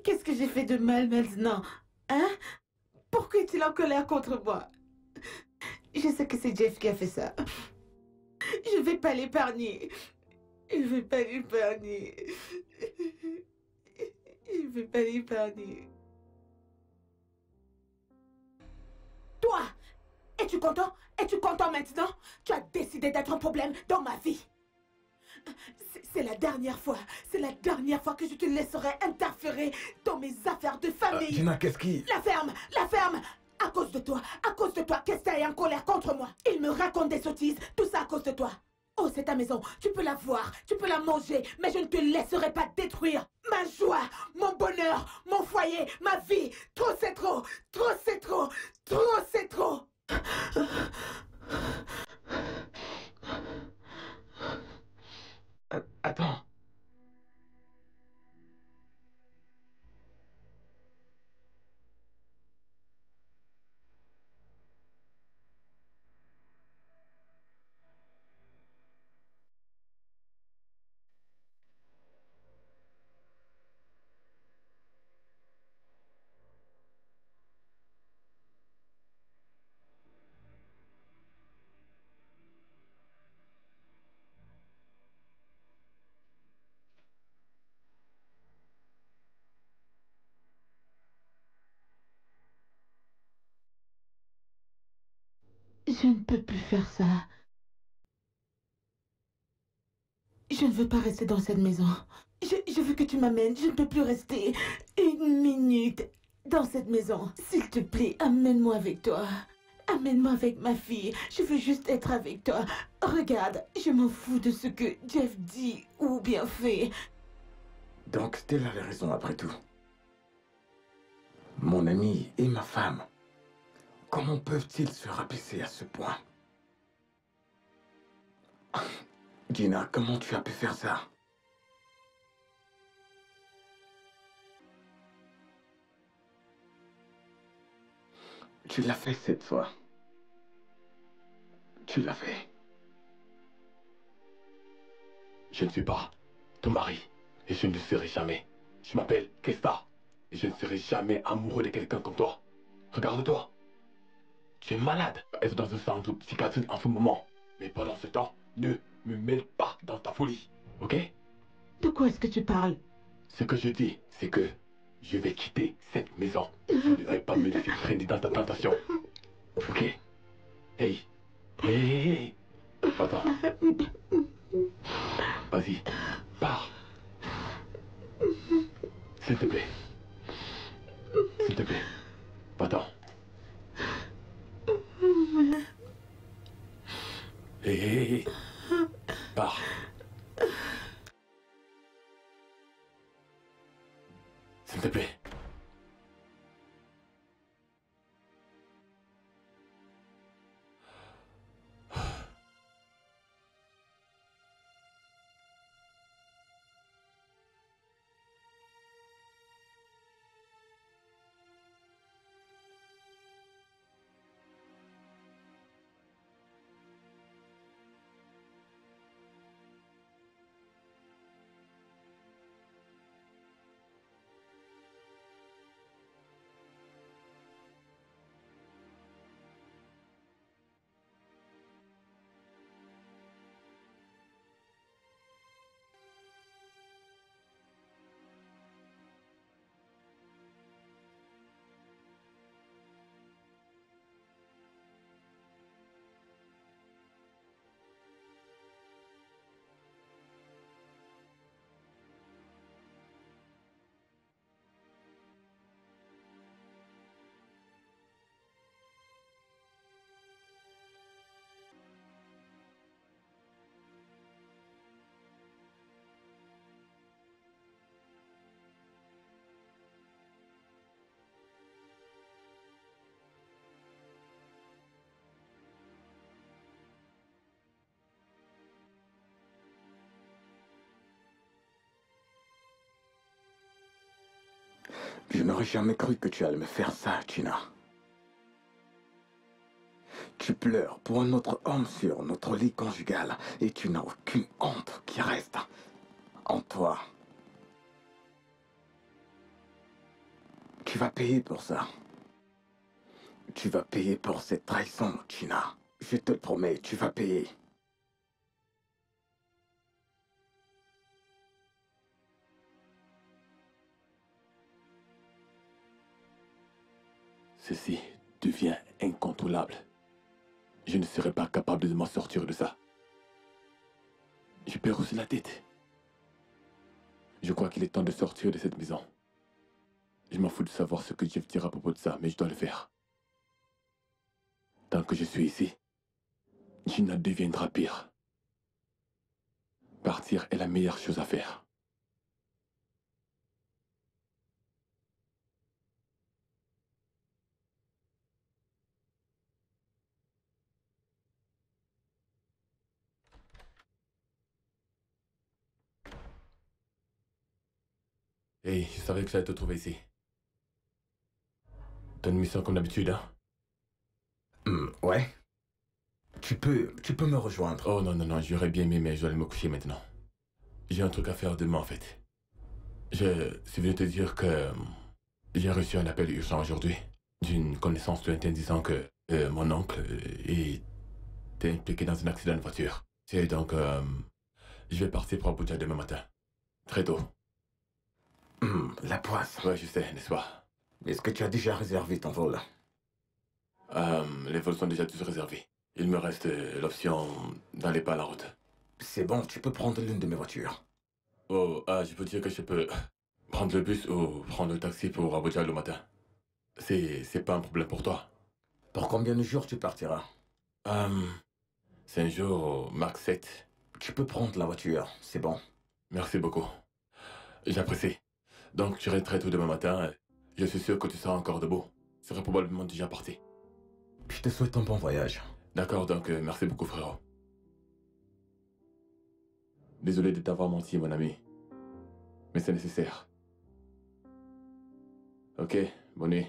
Qu'est-ce que j'ai fait de mal maintenant? Hein? Pourquoi est-il en colère contre moi? Je sais que c'est Jeff qui a fait ça. Je vais pas l'épargner. Je vais pas l'épargner. Je vais pas l'épargner. Toi, es-tu content? Es-tu content maintenant? Tu as décidé d'être un problème dans ma vie. C'est la dernière fois. C'est la dernière fois que je te laisserai interférer dans mes affaires de famille. Gina, qu'est-ce qui... La ferme! La ferme! À cause de toi, Kesta est en colère contre moi. Il me raconte des sottises, tout ça à cause de toi. Oh, c'est ta maison, tu peux la voir, tu peux la manger, mais je ne te laisserai pas détruire ma joie, mon bonheur, mon foyer, ma vie. Trop c'est trop, trop c'est trop, trop c'est trop. Attends. Je ne peux plus faire ça. Je ne veux pas rester dans cette maison. Je veux que tu m'amènes. Je ne peux plus rester une minute dans cette maison. S'il te plaît, amène-moi avec toi. Amène-moi avec ma fille. Je veux juste être avec toi. Regarde, je m'en fous de ce que Jeff dit ou bien fait. Donc Stella avait raison après tout. Mon ami et ma femme, comment peuvent-ils se rabaisser à ce point? Gina, comment tu as pu faire ça? Tu l'as fait cette fois. Tu l'as fait. Je ne suis pas ton mari. Et je ne le serai jamais. Je m'appelle Kesta. Et je ne serai jamais amoureux de quelqu'un comme toi. Regarde-toi. Tu es malade. Être dans un centre psychiatrique en ce moment. Mais pendant ce temps, ne me mêle pas dans ta folie. Ok? De quoi est-ce que tu parles? Ce que je dis, c'est que je vais quitter cette maison. Je ne vais pas me laisser traîner dans ta tentation. Ok? Hey. Hey, hey, hey. Attends. Vas-y. Pars. S'il te plaît. S'il te plaît. Va-t'en. Hé, hé, hé. Pars. S'il te plaît. Je n'aurais jamais cru que tu allais me faire ça, Gina. Tu pleures pour un autre homme sur notre lit conjugal et tu n'as aucune honte qui reste en toi. Tu vas payer pour ça. Tu vas payer pour cette trahison, Gina. Je te le promets, tu vas payer. Ceci devient incontrôlable. Je ne serai pas capable de m'en sortir de ça. Je perds aussi la tête. Je crois qu'il est temps de sortir de cette maison. Je m'en fous de savoir ce que Jeff dira à propos de ça, mais je dois le faire. Tant que je suis ici, Gina deviendra pire. Partir est la meilleure chose à faire. Hey, je savais que j'allais te trouver ici. T'as une mission comme d'habitude, hein? Ouais. Tu peux me rejoindre. Oh non, non, non, j'aurais bien aimé, mais je dois aller me coucher maintenant. J'ai un truc à faire demain, en fait. Je suis venu te dire que j'ai reçu un appel urgent aujourd'hui d'une connaissance lointaine disant que mon oncle était impliqué dans un accident de voiture. Et donc, je vais partir pour Abuja demain matin. Très tôt. La poisse. Ouais, je sais, n'est-ce pas? Est-ce que tu as déjà réservé ton vol? Les vols sont déjà tous réservés. Il me reste l'option d'aller pas à la route. C'est bon, tu peux prendre l'une de mes voitures. Oh, je peux dire que je peux prendre le bus ou prendre le taxi pour Abuja le matin. C'est pas un problème pour toi. Pour combien de jours tu partiras? 5 jours, max 7. Tu peux prendre la voiture, c'est bon. Merci beaucoup. J'apprécie. Donc tu rentres très tôt demain matin. Je suis sûr que tu seras encore debout. Tu seras probablement déjà parti. Je te souhaite un bon voyage. D'accord, donc merci beaucoup, frérot. Désolé de t'avoir menti, mon ami. Mais c'est nécessaire. Ok, bonne nuit.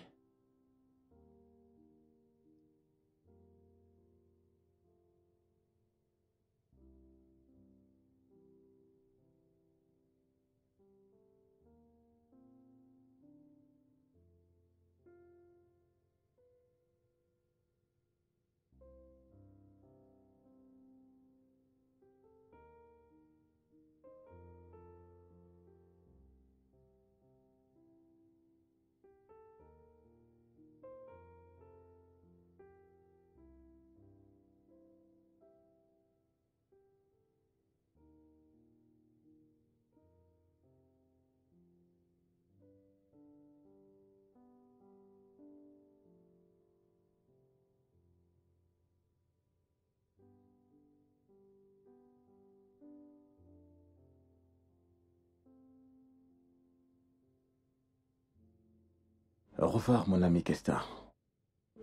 Au revoir, mon ami Kesta.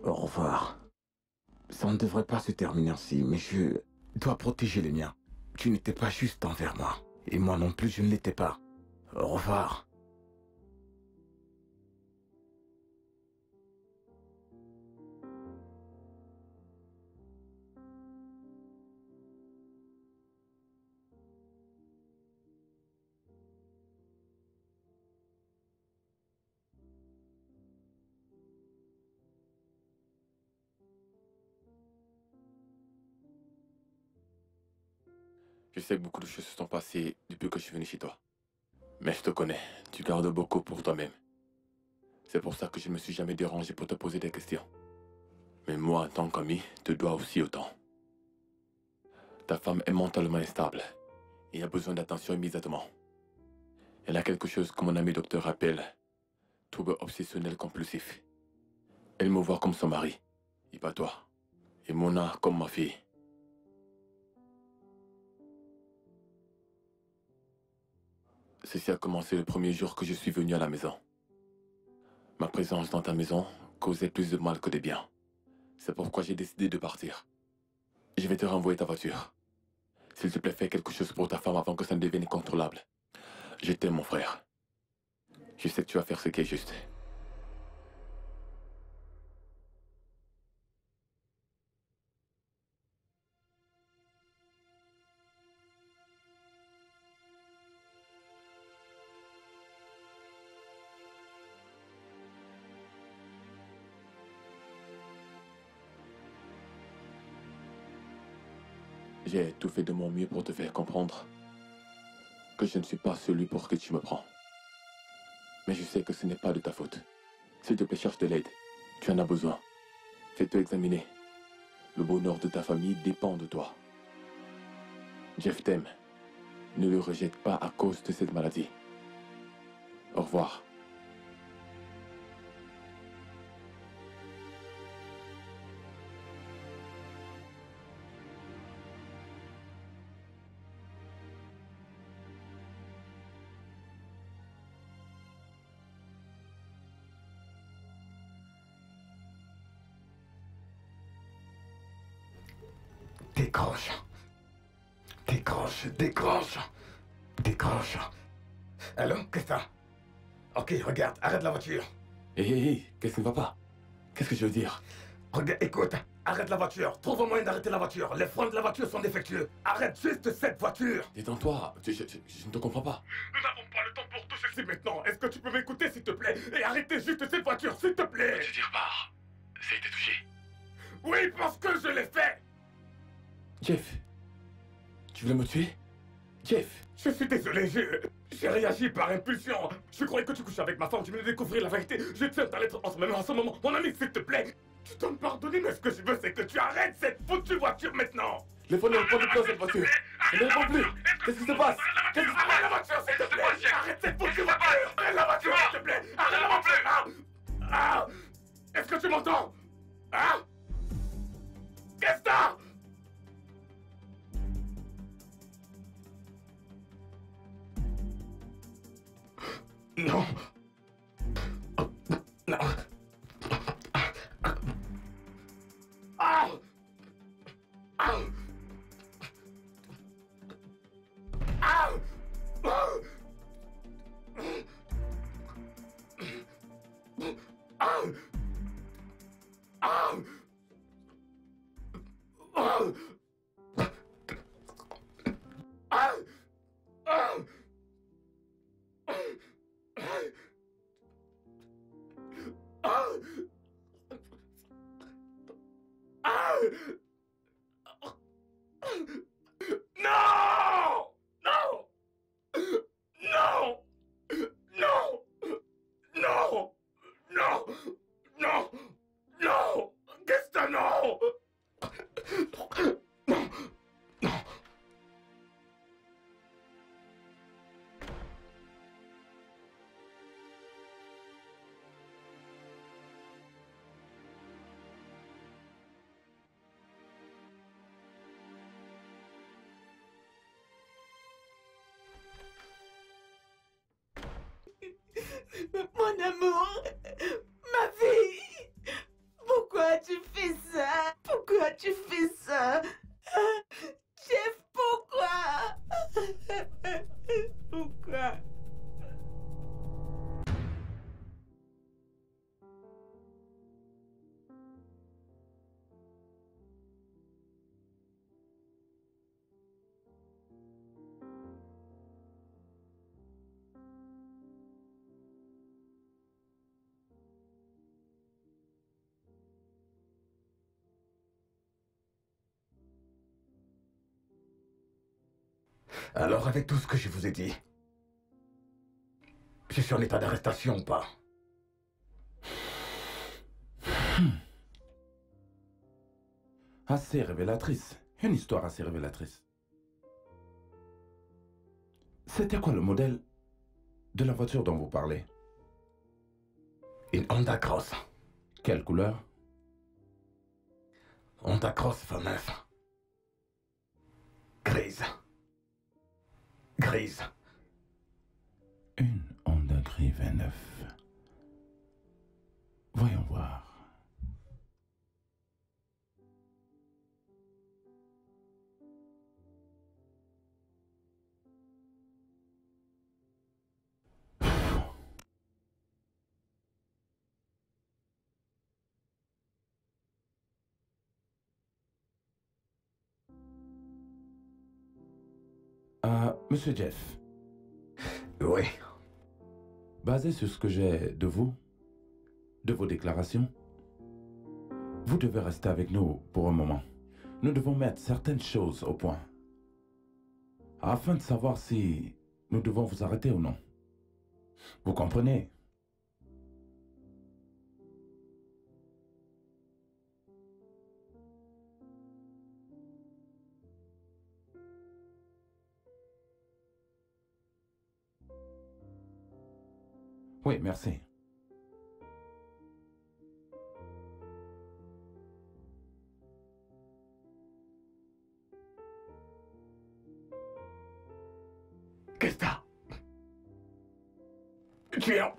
Au revoir. Ça ne devrait pas se terminer ainsi, mais je dois protéger les miens. Tu n'étais pas juste envers moi. Et moi non plus, je ne l'étais pas. Au revoir. Je sais que beaucoup de choses se sont passées depuis que je suis venu chez toi. Mais je te connais, tu gardes beaucoup pour toi-même. C'est pour ça que je ne me suis jamais dérangé pour te poser des questions. Mais moi, en tant qu'ami, te dois aussi autant. Ta femme est mentalement instable et a besoin d'attention immédiatement. Elle a quelque chose que mon ami docteur appelle trouble obsessionnel compulsif. Elle me voit comme son mari, et pas toi. Et Mona comme ma fille. Ceci a commencé le premier jour que je suis venu à la maison. Ma présence dans ta maison causait plus de mal que de bien. C'est pourquoi j'ai décidé de partir. Je vais te renvoyer ta voiture. S'il te plaît, fais quelque chose pour ta femme avant que ça ne devienne incontrôlable. Je t'aime, mon frère. Je sais que tu vas faire ce qui est juste. J'ai tout fait de mon mieux pour te faire comprendre que je ne suis pas celui pour qui tu me prends. Mais je sais que ce n'est pas de ta faute. S'il te plaît, cherche de l'aide. Tu en as besoin. Fais-toi examiner. Le bonheur de ta famille dépend de toi. Jeff t'aime. Ne le rejette pas à cause de cette maladie. Au revoir. Décroche. Décroche, décroche. Décroche. Allô, qu'est-ce que t'as? Ok, regarde, arrête la voiture. Hé, qu'est-ce qui ne va pas? Qu'est-ce que je veux dire? Regarde, écoute, arrête la voiture. Trouve un moyen d'arrêter la voiture. Les freins de la voiture sont défectueux. Arrête juste cette voiture. Détends-toi, je ne te comprends pas. Nous n'avons pas le temps pour tout ceci maintenant. Est-ce que tu peux m'écouter, s'il te plaît? Et arrêter juste cette voiture, s'il te plaît. Tu dire pas. Ça a été touché. Oui, parce que je l'ai fait. Jeff, tu voulais me tuer? Jeff! Je suis désolé, j'ai réagi par impulsion. Je croyais que tu couchais avec ma femme, tu venais de découvrir la vérité. Je tiens ta lettre en ce moment. Mon ami, s'il te plaît. Tu dois me pardonner, mais ce que je veux, c'est que tu arrêtes cette foutue voiture maintenant. Les fois ne répond plus dans cette voiture. Elle ne répond plus. Qu'est-ce qui se passe? Qu'est-ce qui se passe? Arrête la voiture, s'il te plaît. Arrête cette foutue voiture. Arrête la voiture, s'il te plaît. Arrête la voiture. Ah. Est-ce que tu m'entends? Hein? Qu'est-ce que t'as? Non. Non. Ah! Ah! Ah! Ah! Ah! No! No! No! No! No! No! No! No! Qu'est-ce que non? Non! Non! Mon amour, ma fille, pourquoi tu fais ça? Pourquoi tu fais ça? Jeff, pourquoi? Pourquoi? Alors, avec tout ce que je vous ai dit, je suis en état d'arrestation ou pas? Assez révélatrice. Une histoire assez révélatrice. C'était quoi le modèle de la voiture dont vous parlez? Une Honda Cross. Quelle couleur? Honda Cross V9. Grise. Grise. Une Honda Gris V9. Voyons voir. Monsieur Jeff, Oui. basé sur ce que j'ai de vous, de vos déclarations, vous devez rester avec nous pour un moment. Nous devons mettre certaines choses au point, afin de savoir si nous devons vous arrêter ou non. Vous comprenez? Oui, merci. Qu'est-ce que t'as? Tu es en...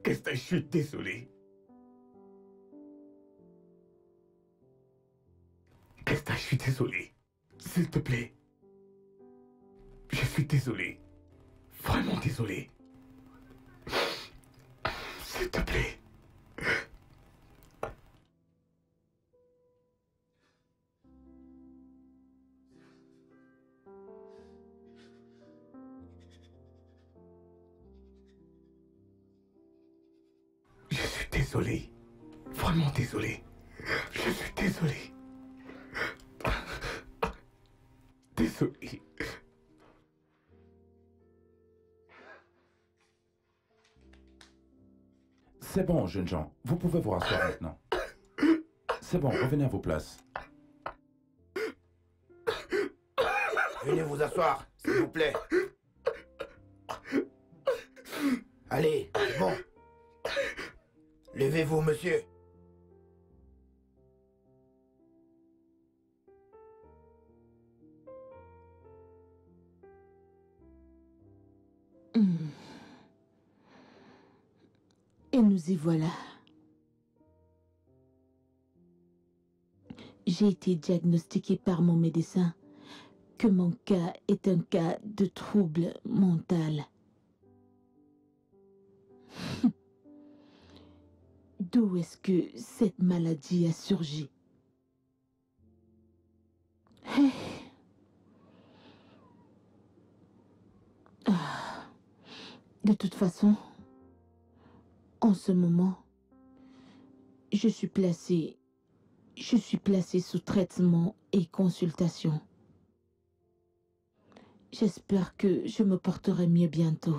Qu'est-ce que t'as? Je suis désolé. Qu'est-ce que t'as? Je suis désolé. S'il te plaît. Je suis désolé. Vraiment désolé. S'il te plaît. Je suis désolé. Vraiment désolé. Je suis désolé. Désolé. C'est bon, jeunes gens. Vous pouvez vous rasseoir maintenant. C'est bon, revenez à vos places. Venez vous asseoir, s'il vous plaît. Allez, c'est bon. Levez-vous, monsieur. Et nous y voilà. J'ai été diagnostiquée par mon médecin que mon cas est un cas de trouble mental. D'où est-ce que cette maladie a surgi? De toute façon, en ce moment, je suis placée sous traitement et consultation. J'espère que je me porterai mieux bientôt.